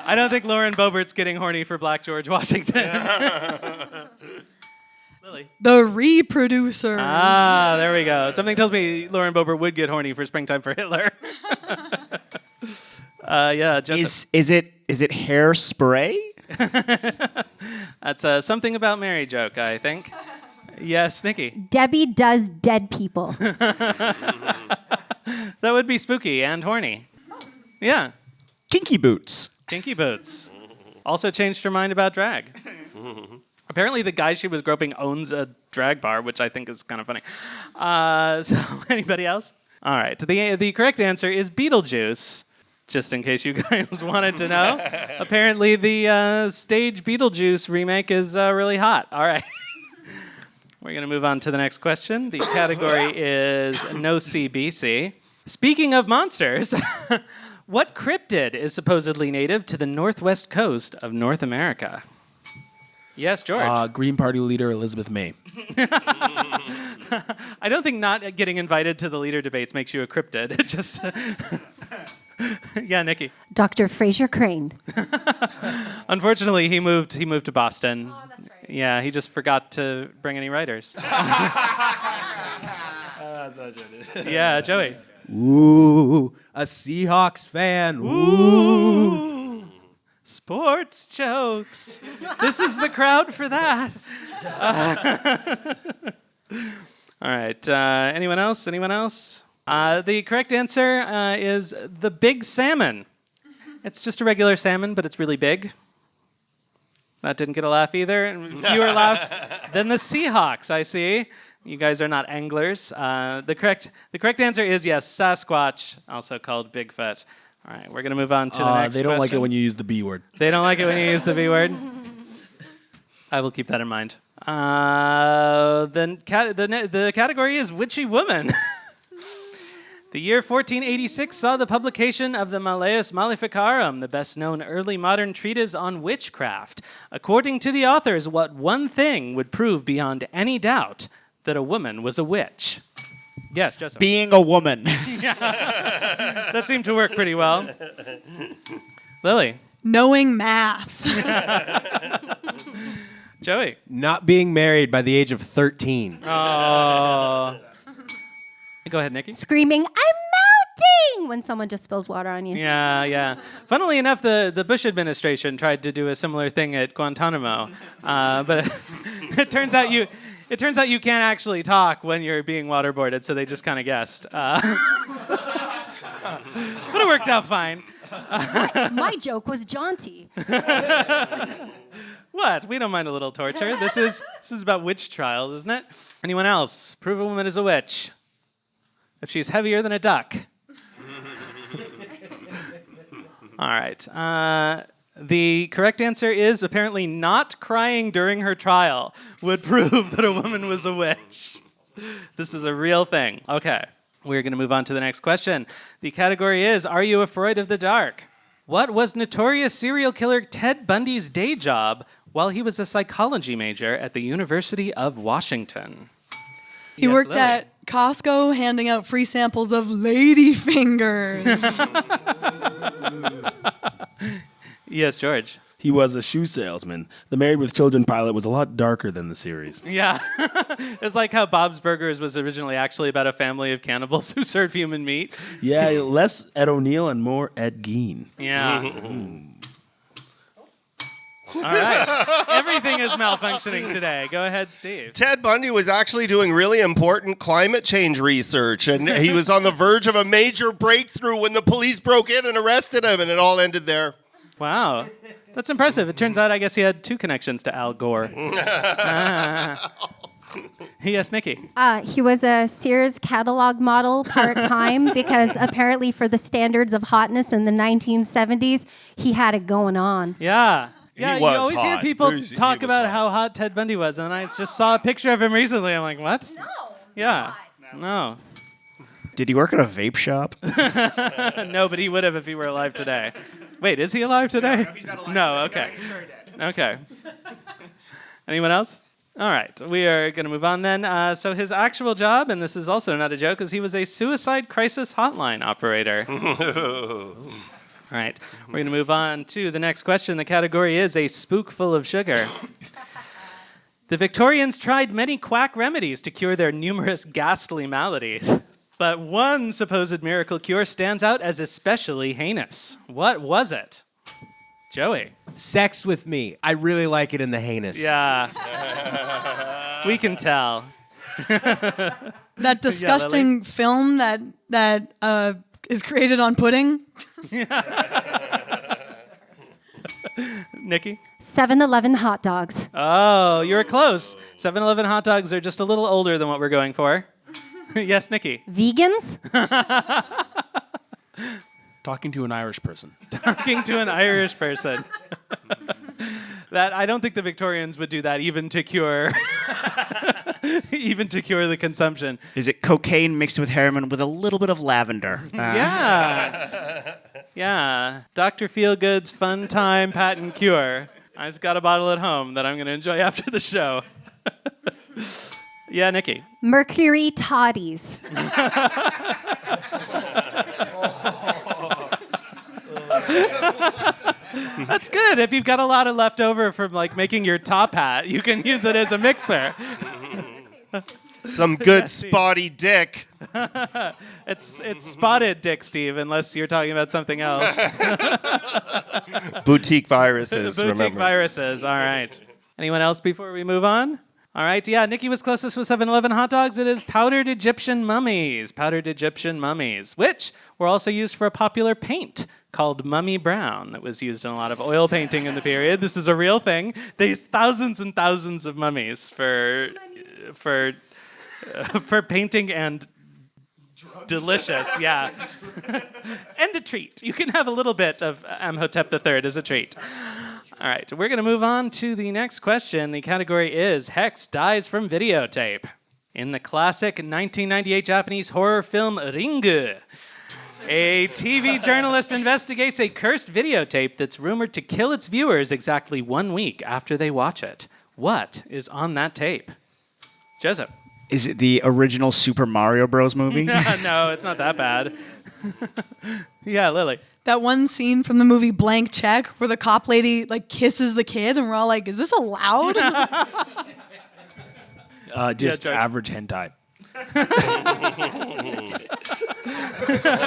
S2: I don't think Lauren Boebert's getting horny for Black George Washington. Lily.
S7: The Reproducers.
S2: Ah, there we go. Something tells me Lauren Boebert would get horny for Springtime for Hitler. Yeah, Joseph.
S8: Is it hairspray?
S2: That's a something about Mary joke, I think. Yes, Nikki.
S9: Debbie does dead people.
S2: That would be spooky and horny. Yeah.
S8: Kinky boots.
S2: Kinky boots. Also changed her mind about drag. Apparently the guy she was groping owns a drag bar, which I think is kind of funny. So anybody else? All right. The correct answer is Beetlejuice. Just in case you guys wanted to know. Apparently the stage Beetlejuice remake is really hot. All right. We're going to move on to the next question. The category is No CBC. Speaking of monsters, what cryptid is supposedly native to the northwest coast of North America? Yes, George.
S6: Green Party leader Elizabeth May.
S2: I don't think not getting invited to the leader debates makes you a cryptid. It just... Yeah, Nikki.
S9: Dr. Fraser Crane.
S2: Unfortunately, he moved to Boston. Oh, that's right. Yeah, he just forgot to bring any writers. Yeah, Joey.
S4: Ooh, a Seahawks fan. Ooh.
S2: Sports jokes. This is the crowd for that. All right. Anyone else? The correct answer is the big salmon. It's just a regular salmon, but it's really big. That didn't get a laugh either. And fewer laughs than the Seahawks, I see. You guys are not anglers. The correct answer is yes, Sasquatch, also called Bigfoot. All right, we're going to move on to the next
S6: They don't
S2: question.
S6: like it when you use the B word.
S2: They don't like it when you use the B word? I will keep that in mind. Then the category is witchy woman. The year 1486 saw the publication of the Malleus Maleficarum, the best-known early modern treatise on witchcraft. According to the authors, what one thing would prove beyond any doubt that a woman was a witch? Yes, Joseph.
S8: Being a woman.
S2: That seemed to work pretty well. Lily.
S7: Knowing math.
S2: Joey.
S4: Not being married by the age of 13.
S2: Oh. Go ahead, Nikki.
S9: Screaming, I'm melting! When someone just spills water on you.
S2: Yeah. Funnily enough, the Bush administration tried to do a similar thing at Guantanamo, but it turns out you can't actually talk when you're being waterboarded, so they just kind of guessed. But it worked out fine.
S9: My joke was jaunty.
S2: What? We don't mind a little torture. This is about witch trials, isn't it? Anyone else? Prove a woman is a witch. If she's heavier than a duck. All right. The correct answer is apparently not crying during her trial would prove that a woman was a witch. This is a real thing. Okay. We're going to move on to the next question. The category is, are you afraid of the dark? What was notorious serial killer Ted Bundy's day job while he was a psychology major at the University of Washington?
S7: He worked at Costco handing out free samples of lady fingers.
S2: Yes, George.
S6: He was a shoe salesman. The Married with Children pilot was a lot darker than the series.
S2: Yeah. It's like how Bob's Burgers was originally actually about a family of cannibals who serve human meat.
S6: Yeah, less Ed O'Neill and more Ed Gein.
S2: Yeah. All right. Everything is malfunctioning today. Go ahead, Steve.
S5: Ted Bundy was actually doing really important climate change research, and he was on the verge of a major breakthrough when the police broke in and arrested him, and it all ended there.
S2: Wow. That's impressive. It turns out, I guess he had two connections to Al Gore. Yes, Nikki.
S9: He was a Sears catalog model part-time because apparently for the standards of hotness in the 1970s, he had it going on.
S2: Yeah. Yeah,
S5: was
S2: you always hear
S5: hot.
S2: people
S5: He
S2: talk
S5: was
S2: about
S5: hot.
S2: how hot Ted Bundy was, and I just saw a picture of him recently. I'm like, what?
S9: No.
S2: Yeah. No.
S8: Did he work at a vape shop?
S2: No, but he would have if he were alive today. Wait, is he alive today? No, he's not alive. No, okay. He's very dead. Okay. Anyone else? All right, we are going to move on then. So his actual job, and this is also not a joke, is he was a suicide crisis hotline operator. All right, we're going to move on to the next question. The category is a spook full of sugar. The Victorians tried many quack remedies to cure their numerous ghastly maladies. But one supposed miracle cure stands out as especially heinous. What was it? Joey.
S4: Sex with me. I really like it in the heinous.
S2: Yeah. We can tell.
S7: That disgusting film that is created on pudding.
S2: Nikki?
S9: 7-Eleven hot dogs.
S2: Oh, you were close. 7-Eleven hot dogs are just a little older than what we're going for. Yes, Nikki.
S9: Vegans?
S6: Talking to an Irish person.
S2: Talking to an Irish person. That I don't think the Victorians would do that even to cure the consumption.
S8: Is it cocaine mixed with heroin with a little bit of lavender?
S2: Yeah. Yeah. Dr. Feelgood's fun time patent cure. I've got a bottle at home that I'm going to enjoy after the show. Yeah, Nikki.
S9: Mercury toddies.
S2: That's good. If you've got a lot of leftover from like making your top hat, you can use it as a mixer.
S5: Some good spotty dick.
S2: It's spotted dick, Steve, unless you're talking about something else.
S5: Boutique viruses,
S2: Boutique
S5: remember.
S2: viruses. All right. Anyone else before we move on? All right. Yeah, Nikki was closest with 7-Eleven hot dogs. It is powdered Egyptian mummies. Powdered Egyptian mummies, which were also used for a popular paint called mummy brown that was used in a lot of oil painting in the period. This is a real thing. There's thousands and thousands of mummies for painting and delicious, yeah. And a treat. You can have a little bit of Amhotep III as a treat. All right, we're going to move on to the next question. The category is Hex Dies from Videotape. In the classic 1998 Japanese horror film Ringu, a TV journalist investigates a cursed videotape that's rumored to kill its viewers exactly 1 week after they watch it. What is on that tape? Joseph.
S8: Is it the original Super Mario Bros. Movie?
S2: No, it's not that bad. Yeah, Lily.
S7: That one scene from the movie Blank Check where the cop lady like kisses the kid and we're all like, is this allowed?
S6: Just
S2: George.
S6: average hentai.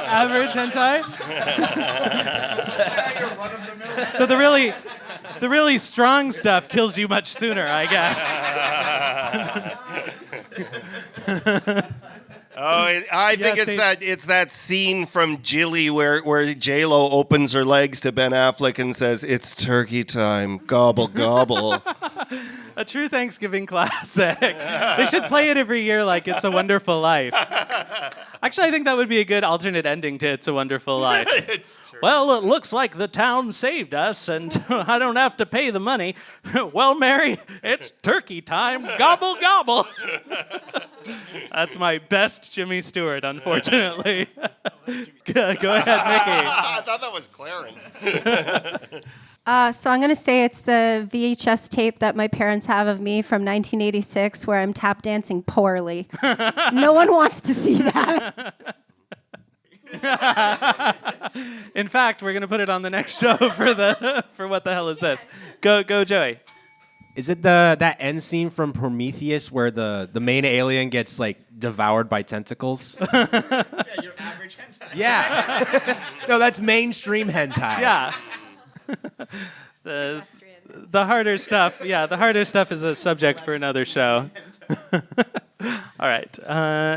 S2: Average hentai? So the really strong stuff kills you much sooner, I guess.
S5: I think it's that scene from Jilly where J-Lo opens her legs to Ben Affleck and says, "It's turkey time, gobble gobble."
S2: A true Thanksgiving classic. They should play it every year like It's a Wonderful Life. Actually, I think that would be a good alternate ending to It's a Wonderful Life. Well, it looks like the town saved us, and I don't have to pay the money. Well, Mary, it's turkey time. Gobble, gobble. That's my best Jimmy Stewart, unfortunately. Go ahead, Nikki.
S5: I thought that was Clarence.
S9: So I'm going to say it's the VHS tape that my parents have of me from 1986 where I'm tap dancing poorly. No one wants to see that.
S2: In fact, we're going to put it on the next show for What the Hell Is This? Go, Joey.
S4: Is it that end scene from Prometheus where the main alien gets like devoured by tentacles?
S10: Yeah, your average hentai.
S4: Yeah. No, that's mainstream hentai.
S2: Yeah. The harder stuff, the harder stuff is a subject for another show. All right,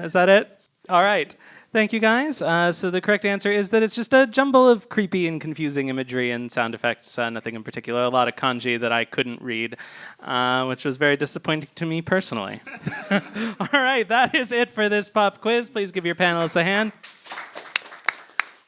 S2: is that it? All right, thank you guys. So the correct answer is that it's just a jumble of creepy and confusing imagery and sound effects, nothing in particular. A lot of kanji that I couldn't read, which was very disappointing to me personally. All right, that is it for this pop quiz. Please give your panelists a hand.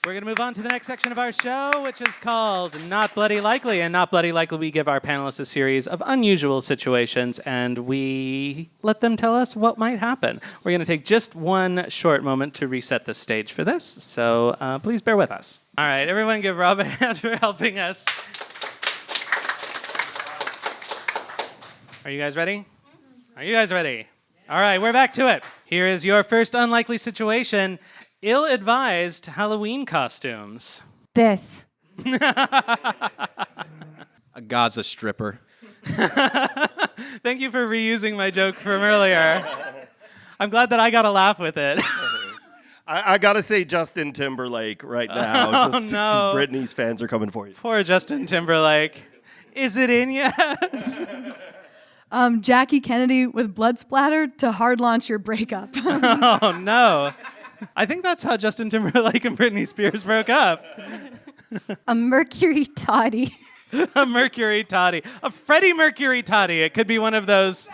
S2: We're going to move on to the next section of our show, which is called Not Bloody Likely. And Not Bloody Likely, we give our panelists a series of unusual situations, and we let them tell us what might happen. We're going to take just one short moment to reset the stage for this, so please bear with us. All right, everyone give Rob a hand for helping us. Are you guys ready? Are you guys ready? All right, we're back to it. Here is your first unlikely situation. Ill-advised Halloween costumes.
S9: This.
S4: A Gaza stripper.
S2: Thank you for reusing my joke from earlier. I'm glad that I got a laugh with it.
S5: I gotta say Justin Timberlake right now.
S2: Oh, no.
S5: Britney's fans are coming for you.
S2: Poor Justin Timberlake. Is it in yet?
S7: Jackie Kennedy with blood splatter to hard launch your breakup.
S2: Oh, no. I think that's how Justin Timberlake and Britney Spears broke up.
S9: A Mercury toddy.
S2: A Mercury toddy. A Freddie Mercury toddy. It could be one of those.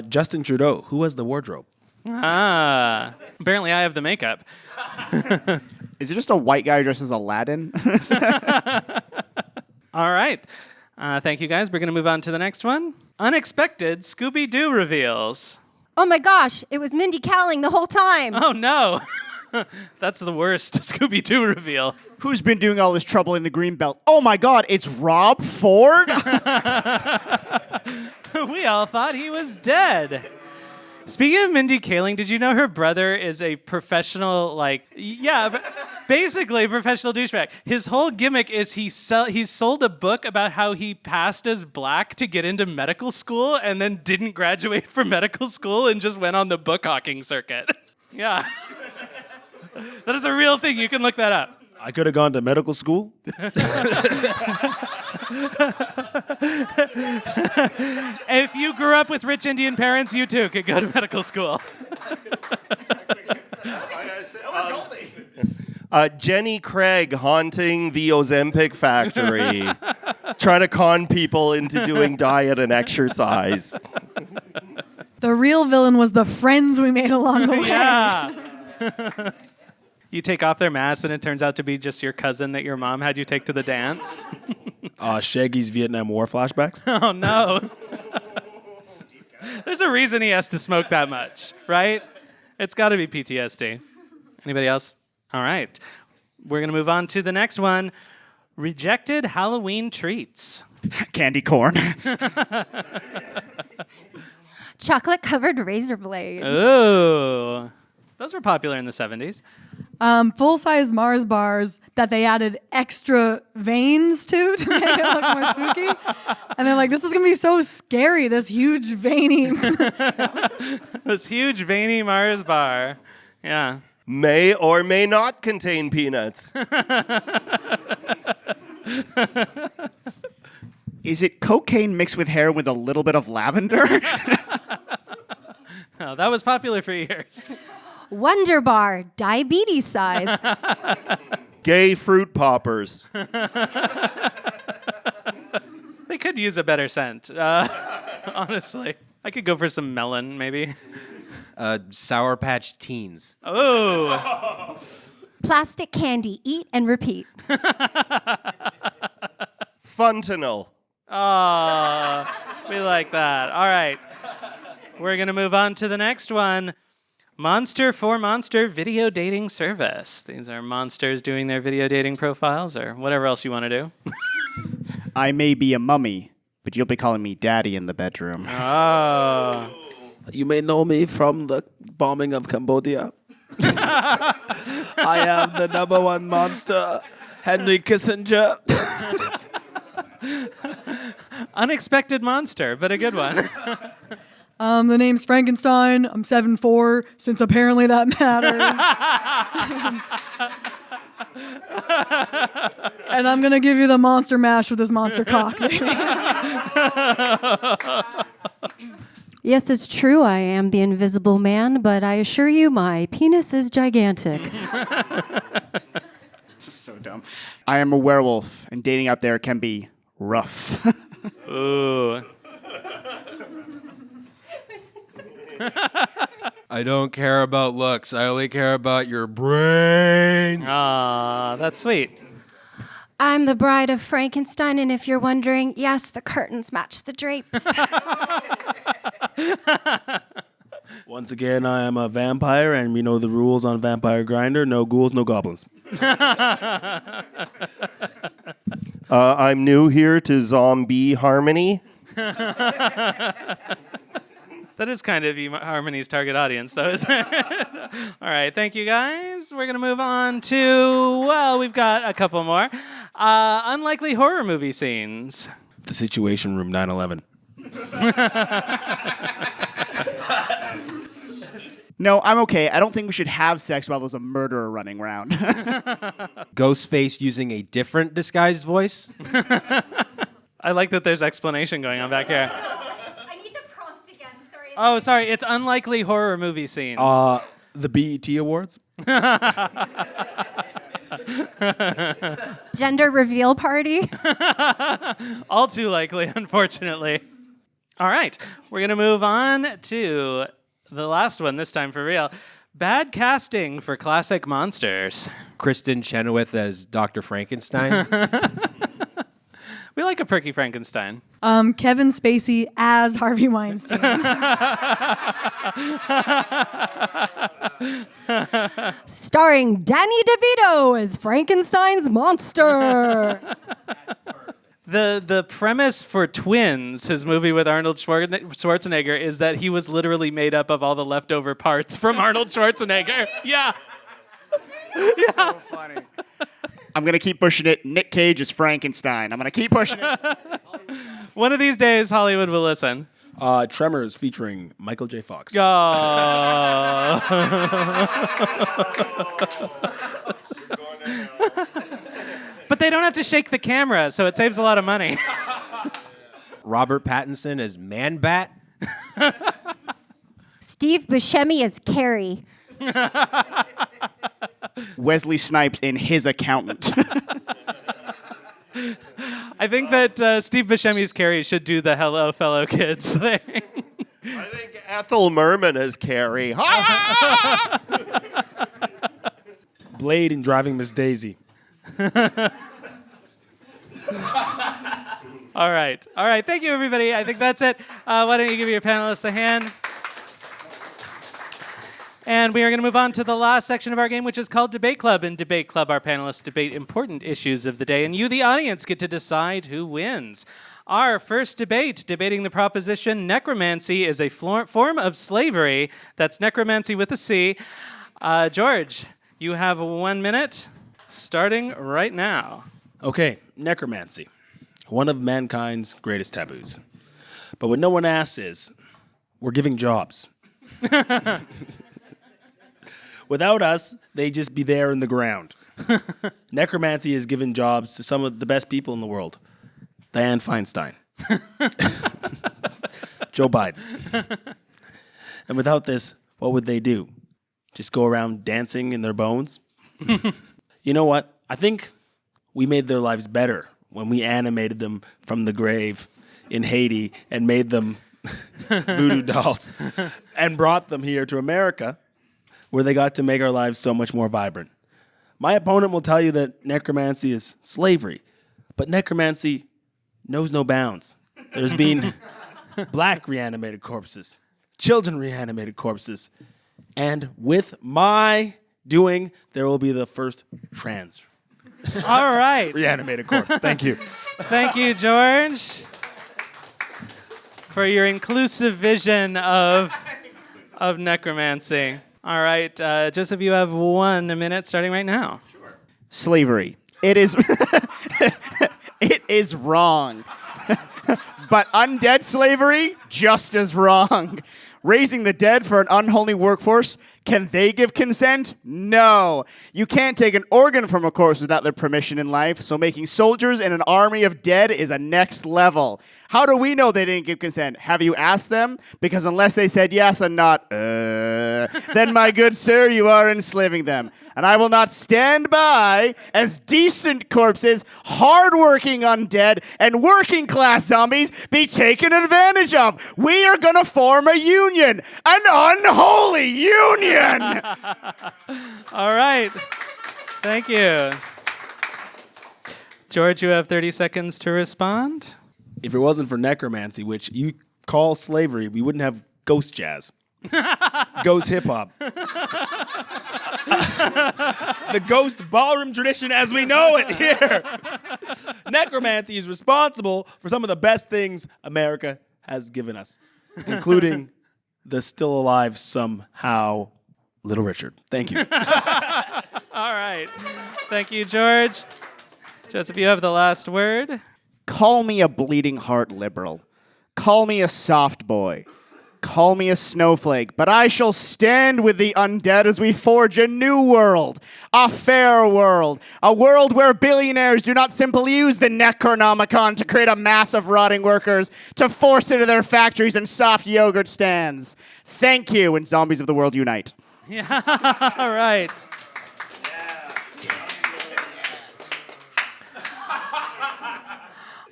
S6: Justin Trudeau, who has the wardrobe?
S2: Apparently I have the makeup.
S8: Is it just a white guy dressed as Aladdin?
S2: All right. Thank you, guys. We're going to move on to the next one. Unexpected Scooby-Doo reveals.
S9: Oh my gosh, it was Mindy Kaling the whole time.
S2: Oh, no. That's the worst Scooby-Doo reveal.
S8: Who's been doing all this trouble in the Greenbelt? Oh my God, it's Rob Ford?
S2: We all thought he was dead. Speaking of Mindy Kaling, did you know her brother is a professional, basically a professional douchebag. His whole gimmick is he sold a book about how he passed as black to get into medical school and then didn't graduate from medical school and just went on the book hawking circuit. Yeah. That is a real thing. You can look that up.
S6: I could have gone to medical school.
S2: If you grew up with rich Indian parents, you too could go to medical school.
S5: Jenny Craig haunting the Ozempic factory, trying to con people into doing diet and exercise.
S7: The real villain was the friends we made along the way.
S2: Yeah. You take off their masks and it turns out to be just your cousin that your mom had you take to the dance.
S6: Shaggy's Vietnam War flashbacks.
S2: Oh, no. There's a reason he has to smoke that much, right? It's got to be PTSD. Anybody else? All right. We're going to move on to the next one. Rejected Halloween treats.
S8: Candy corn.
S9: Chocolate-covered razor blades.
S2: Ooh. Those were popular in the 70s.
S7: Full-size Mars bars that they added extra veins to make it look more spooky. And they're like, this is going to be so scary, this huge veiny...
S2: This huge veiny Mars bar. Yeah.
S5: May or may not contain peanuts.
S8: Is it cocaine mixed with hair with a little bit of lavender?
S2: Oh, that was popular for years.
S9: Wonder Bar, diabetes size.
S5: Gay fruit poppers.
S2: They could use a better scent, honestly. I could go for some melon, maybe.
S4: Sour Patch Teens.
S2: Oh.
S9: Plastic candy, eat and repeat.
S5: Fentanyl.
S2: Oh, we like that. All right. We're going to move on to the next one. Monster for Monster video dating service. These are monsters doing their video dating profiles or whatever else you want to do.
S8: I may be a mummy, but you'll be calling me daddy in the bedroom.
S2: Oh.
S6: You may know me from the bombing of Cambodia. I am the #1 monster, Henry Kissinger.
S2: Unexpected monster, but a good one.
S7: The name's Frankenstein. I'm 7'4", since apparently that matters. And I'm going to give you the monster mash with this monster cock, baby.
S9: Yes, it's true, I am the invisible man, but I assure you my penis is gigantic.
S8: This is so dumb. I am a werewolf, and dating out there can be rough.
S2: Ooh.
S4: I don't care about looks. I only care about your brain.
S2: Aw, that's sweet.
S9: I'm the bride of Frankenstein, and if you're wondering, yes, the curtains match the drapes.
S6: Once again, I am a vampire, and we know the rules on Vampire Grindr. No ghouls, no goblins.
S5: I'm new here to Zombie Harmony.
S2: That is kind of Harmony's target audience, though, isn't it? All right, thank you, guys. We're going to move on to, well, we've got a couple more. Unlikely horror movie scenes.
S6: The Situation Room 9/11.
S8: No, I'm okay. I don't think we should have sex while there's a murderer running around.
S4: Ghostface using a different disguised voice.
S2: I like that there's explanation going on back here.
S9: I need the prompt again, sorry.
S2: Oh, sorry, it's unlikely horror movie scenes.
S6: The BET Awards.
S9: Gender reveal party.
S2: All too likely, unfortunately. All right, we're going to move on to the last one, this time for real. Bad casting for classic monsters.
S4: Kristen Chenoweth as Dr. Frankenstein.
S2: We like a perky Frankenstein.
S7: Kevin Spacey as Harvey Weinstein.
S9: Starring Danny DeVito as Frankenstein's monster.
S2: The premise for Twins, his movie with Arnold Schwarzenegger, is that he was literally made up of all the leftover parts from Arnold Schwarzenegger. Yeah.
S8: So funny. I'm going to keep pushing it. Nick Cage is Frankenstein. I'm going to keep pushing it.
S2: One of these days, Hollywood will listen.
S6: Tremors featuring Michael J. Fox.
S2: But they don't have to shake the camera, so it saves a lot of money.
S4: Robert Pattinson as Man-Bat.
S9: Steve Buscemi as Carrie.
S8: Wesley Snipes in His Accountant.
S2: I think that Steve Buscemi's Carrie should do the Hello Fellow Kids thing.
S5: I think Ethel Merman as Carrie.
S6: Blade in Driving Miss Daisy.
S2: All right. Thank you, everybody. I think that's it. Why don't you give your panelists a hand? And we are going to move on to the last section of our game, which is called Debate Club. In Debate Club, our panelists debate important issues of the day, and you, the audience, get to decide who wins. Our first debate, debating the proposition necromancy is a form of slavery. That's necromancy with a C. George, you have 1 minute, starting right now.
S6: Okay, necromancy. One of mankind's greatest taboos. But what no one asks is, we're giving jobs. Without us, they'd just be there in the ground. Necromancy has given jobs to some of the best people in the world. Dianne Feinstein. Joe Biden. And without this, what would they do? Just go around dancing in their bones? You know what? I think we made their lives better when we animated them from the grave in Haiti and made them voodoo dolls and brought them here to America, where they got to make our lives so much more vibrant. My opponent will tell you that necromancy is slavery, but necromancy knows no bounds. There's been black reanimated corpses, children reanimated corpses, and with my doing, there will be the first trans
S2: All right.
S6: reanimated corpse. Thank you.
S2: Thank you, George, for your inclusive vision of necromancy. All right, Joseph, you have 1 minute starting right now.
S8: Slavery. It is it is wrong. But undead slavery, just as wrong. Raising the dead for an unholy workforce, can they give consent? No. You can't take an organ from a corpse without their permission in life, so making soldiers in an army of dead is a next level. How do we know they didn't give consent? Have you asked them? Because unless they said yes and not, then my good sir, you are enslaving them. And I will not stand by as decent corpses, hardworking undead, and working class zombies be taken advantage of. We are gonna form a union, an unholy union.
S2: All right. Thank you. George, you have 30 seconds to respond.
S6: If it wasn't for necromancy, which you call slavery, we wouldn't have ghost jazz. Ghost hip hop. The ghost ballroom tradition as we know it here. Necromancy is responsible for some of the best things America has given us, including the still alive somehow Little Richard. Thank you.
S2: All right. Thank you, George. Joseph, you have the last word.
S8: Call me a bleeding heart liberal. Call me a soft boy. Call me a snowflake, but I shall stand with the undead as we forge a new world, a fair world, a world where billionaires do not simply use the Necronomicon to create a mass of rotting workers to force into their factories and soft yogurt stands. Thank you, and zombies of the world unite.
S2: Yeah. All right.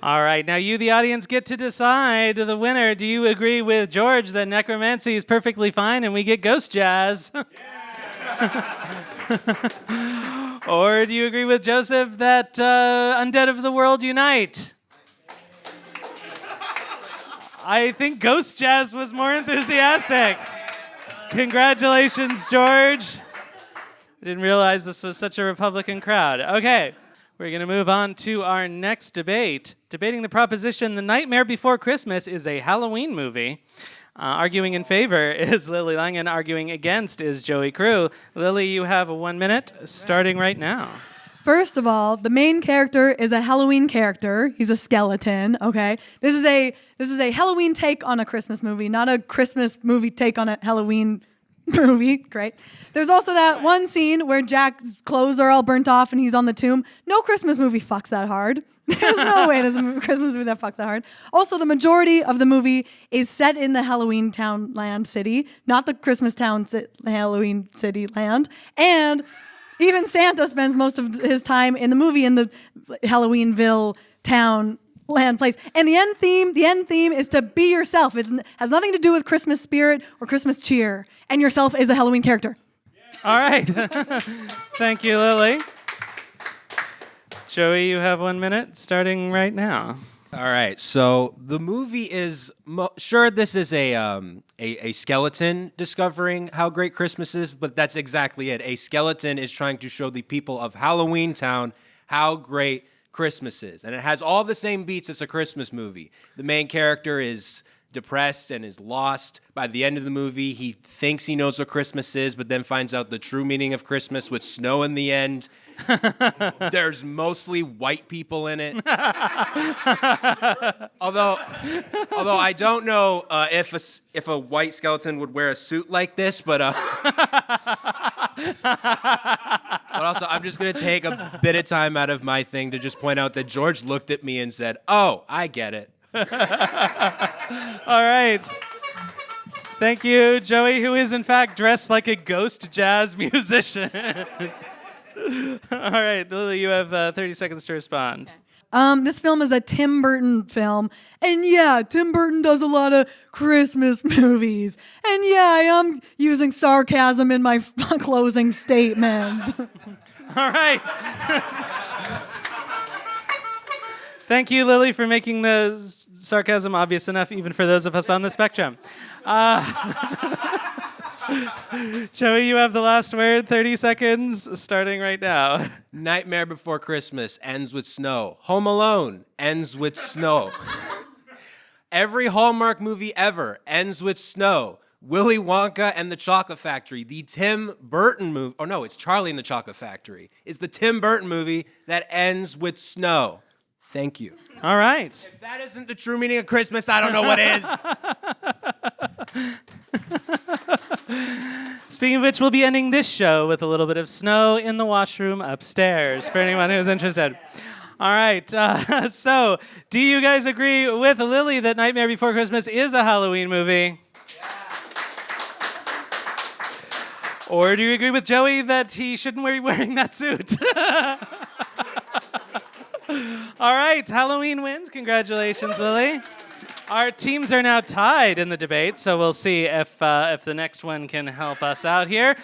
S2: All right, now you, the audience, get to decide the winner. Do you agree with George that necromancy is perfectly fine and we get ghost jazz? Or do you agree with Joseph that undead of the world unite? I think Ghost Jazz was more enthusiastic. Congratulations, George. I didn't realize this was such a Republican crowd. Okay, we're going to move on to our next debate. Debating the proposition, The Nightmare Before Christmas is a Halloween movie. Arguing in favor is Lily Langen. Arguing against is Joey Crewe. Lily, you have 1 minute, starting right now.
S7: First of all, the main character is a Halloween character. He's a skeleton, okay? This is a Halloween take on a Christmas movie, not a Christmas movie take on a Halloween movie. Great. There's also that one scene where Jack's clothes are all burnt off and he's on the tomb. No Christmas movie fucks that hard. There's no way there's a Christmas movie that fucks that hard. Also, the majority of the movie is set in the Halloween town land city, not the Christmas town Halloween city land. And even Santa spends most of his time in the movie in the Halloweenville town land place. And the end theme is to be yourself. It has nothing to do with Christmas spirit or Christmas cheer. And yourself is a Halloween character.
S2: All right. Thank you, Lily. Joey, you have 1 minute, starting right now.
S4: All right, so the movie is sure this is a skeleton discovering how great Christmas is, but that's exactly it. A skeleton is trying to show the people of Halloween Town how great Christmas is, and it has all the same beats as a Christmas movie. The main character is depressed and is lost. By the end of the movie, he thinks he knows what Christmas is, but then finds out the true meaning of Christmas with snow in the end. There's mostly white people in it. Although I don't know if a white skeleton would wear a suit like this, but also I'm just gonna take a bit of time out of my thing to just point out that George looked at me and said, "Oh, I get it."
S2: All right. Thank you, Joey, who is in fact dressed like a ghost jazz musician. All right, Lily, you have 30 seconds to respond.
S7: This film is a Tim Burton film. And yeah, Tim Burton does a lot of Christmas movies. And yeah, I am using sarcasm in my closing statement.
S2: All right. Thank you, Lily, for making the sarcasm obvious enough even for those of us on the spectrum. Joey, you have the last word, 30 seconds, starting right now.
S4: Nightmare Before Christmas ends with snow. Home Alone ends with snow. Every Hallmark movie ever ends with snow. Willy Wonka and the Chocolate Factory, the Tim Burton movie, oh no, it's Charlie and the Chocolate Factory, is the Tim Burton movie that ends with snow. Thank you.
S2: All right.
S4: If that isn't the true meaning of Christmas, I don't know what
S2: is. Speaking of which, we'll be ending this show with a little bit of snow in the washroom upstairs for anyone who's interested. All right. So, do you guys agree with Lily that Nightmare Before Christmas is a Halloween movie? Or do you agree with Joey that he shouldn't be wearing that suit? All right, Halloween wins. Congratulations, Lily. Our teams are now tied in the debate, so we'll see if the next one can help us out here.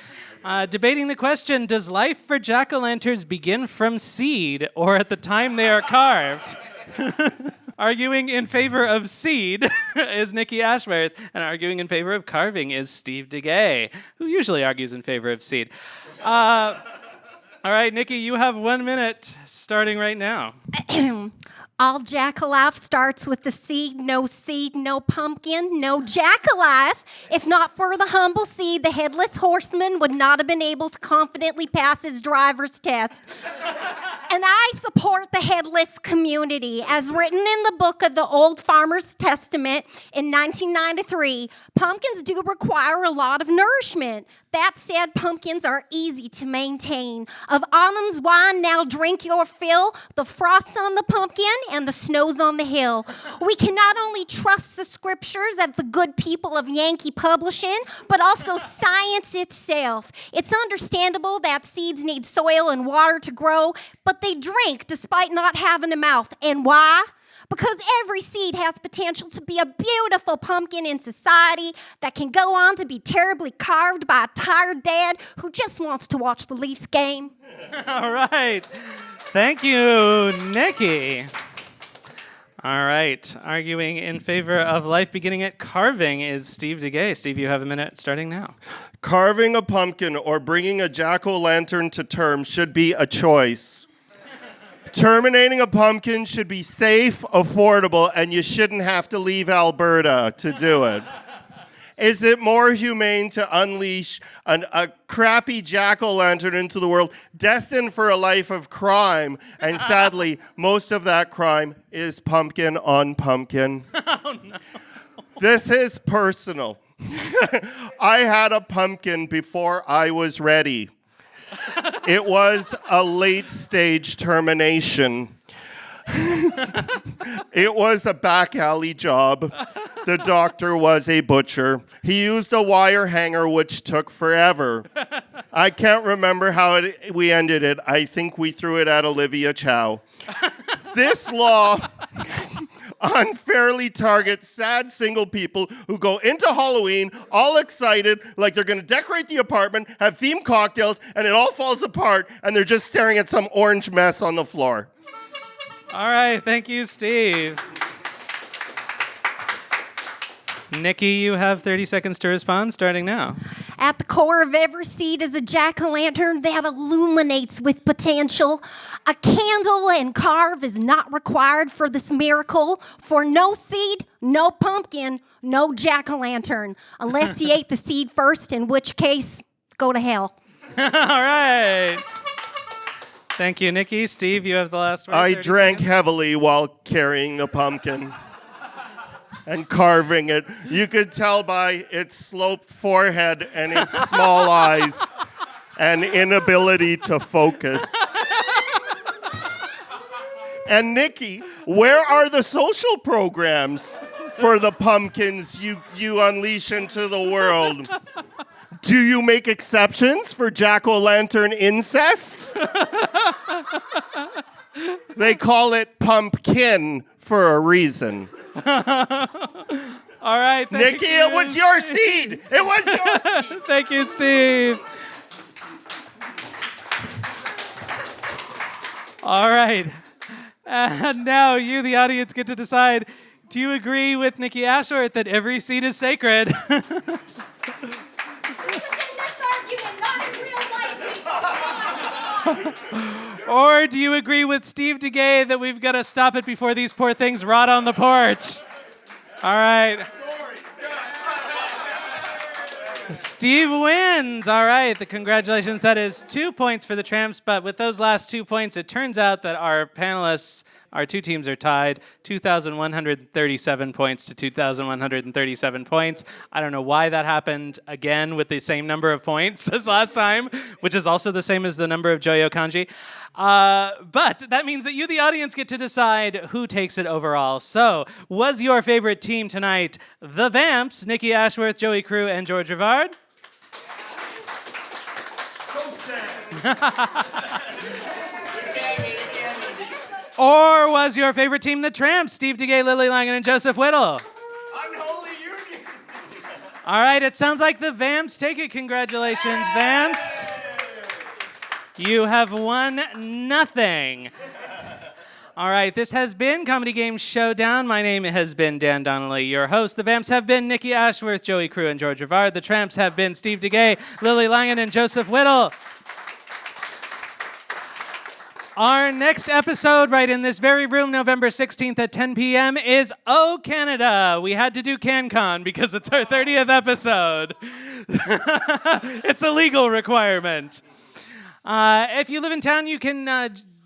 S2: Debating the question, does life for jack-o'-lanterns begin from seed or at the time they are carved? Arguing in favor of seed is Nikki Ashworth, and arguing in favor of carving is Steve DeGay, who usually argues in favor of seed. All right, Nikki, you have 1 minute, starting right now.
S9: All jack-o'-life starts with the seed, no pumpkin, no jack-o'-life. If not for the humble seed, the headless horseman would not have been able to confidently pass his driver's test. And I support the headless community. As written in the book of the Old Farmer's Testament in 1993, pumpkins do require a lot of nourishment. That said, pumpkins are easy to maintain. Of autumn's wine, now drink your fill. The frost's on the pumpkin and the snow's on the hill. We can not only trust the scriptures of the good people of Yankee Publishing, but also science itself. It's understandable that seeds need soil and water to grow, but they drink despite not having a mouth. And why? Because every seed has potential to be a beautiful pumpkin in society that can go on to be terribly carved by a tired dad who just wants to watch the Leafs game.
S2: All right. Thank you, Nikki. All right. Arguing in favor of life beginning at carving is Steve DeGay. Steve, you have a minute starting now.
S5: Carving a pumpkin or bringing a jack-o'-lantern to term should be a choice. Terminating a pumpkin should be safe, affordable, and you shouldn't have to leave Alberta to do it. Is it more humane to unleash a crappy jack-o'-lantern into the world destined for a life of crime? And sadly, most of that crime is pumpkin on pumpkin. Oh, no. This is personal. I had a pumpkin before I was ready. It was a late-stage termination. It was a back alley job. The doctor was a butcher. He used a wire hanger, which took forever. I can't remember how we ended it. I think we threw it at Olivia Chow. This law unfairly targets sad single people who go into Halloween all excited, like they're going to decorate the apartment, have themed cocktails, and it all falls apart, and they're just staring at some orange mess on the floor.
S2: All right. Thank you, Steve. Nikki, you have 30 seconds to respond, starting now.
S9: At the core of every seed is a jack-o'-lantern that illuminates with potential. A candle and carve is not required for this miracle. For no seed, no pumpkin, no jack-o'-lantern. Unless you ate the seed first, in which case, go to hell.
S2: All right. Thank you, Nikki. Steve, you have the last word.
S5: I drank heavily while carrying the pumpkin and carving it. You could tell by its sloped forehead and its small eyes and inability to focus. And Nikki, where are the social programs for the pumpkins you unleash into the world? Do you make exceptions for jack-o'-lantern incest? They call it pumpkin for a reason.
S2: All right.
S5: Nikki, it was your seed. It was your seed.
S2: Thank you, Steve. All right. And now you, the audience, get to decide, do you agree with Nikki Ashworth that every seed is sacred? Or do you agree with Steve DeGay that we've got to stop it before these poor things rot on the porch? All right. Steve wins. All right. Congratulations. That is 2 points for the Tramps. But with those last 2 points, it turns out that our panelists, our two teams are tied. 2,137 points to 2,137 points. I don't know why that happened again with the same number of points as last time, which is also the same as the number of Joyo Kanji. But that means that you, the audience, get to decide who takes it overall. So, was your favorite team tonight the Vamps, Nikki Ashworth, Joey Crewe, and George Rivard? Or was your favorite team the Tramps, Steve DeGay, Lily Langen, and Joseph Whittle?
S10: Unholy union.
S2: All right, it sounds like the Vamps take it. Congratulations, Vamps. You have won nothing. All right, this has been Comedy Game Showdown. My name has been Dan Donnelly, your host. The Vamps have been Nikki Ashworth, Joey Crewe, and George Rivard. The Tramps have been Steve DeGay, Lily Langen, and Joseph Whittle. Our next episode, right in this very room, November 16th at 10 p.m., is Oh Canada. We had to do CanCon because it's our 30th episode. It's a legal requirement. If you live in town, you can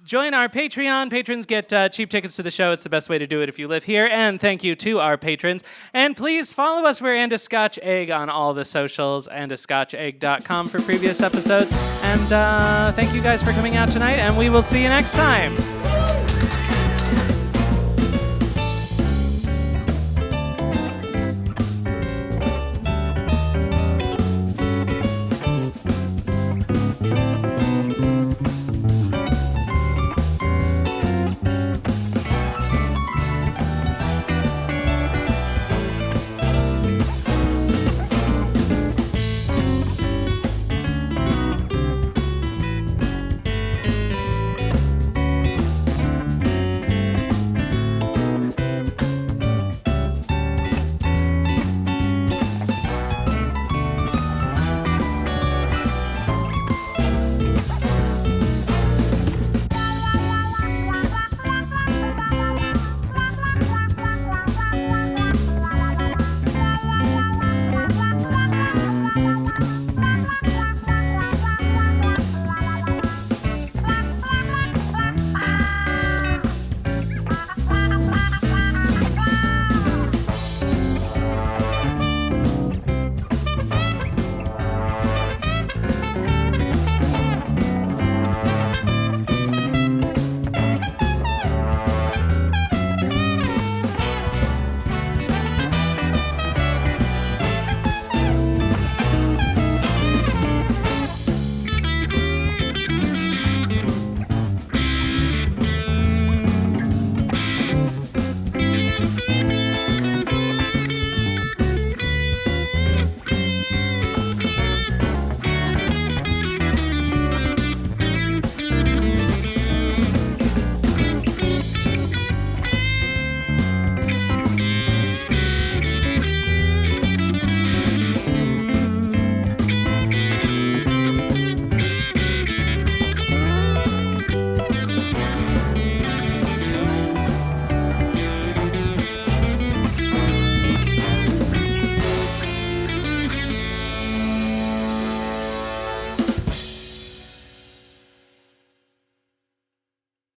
S2: join our Patreon. Patrons get cheap tickets to the show. It's the best way to do it if you live here. And thank you to our patrons. And please follow us. We're And a Scotch Egg on all the socials, andascotchegg.com for previous episodes. And thank you guys for coming out tonight, and we will see you next time.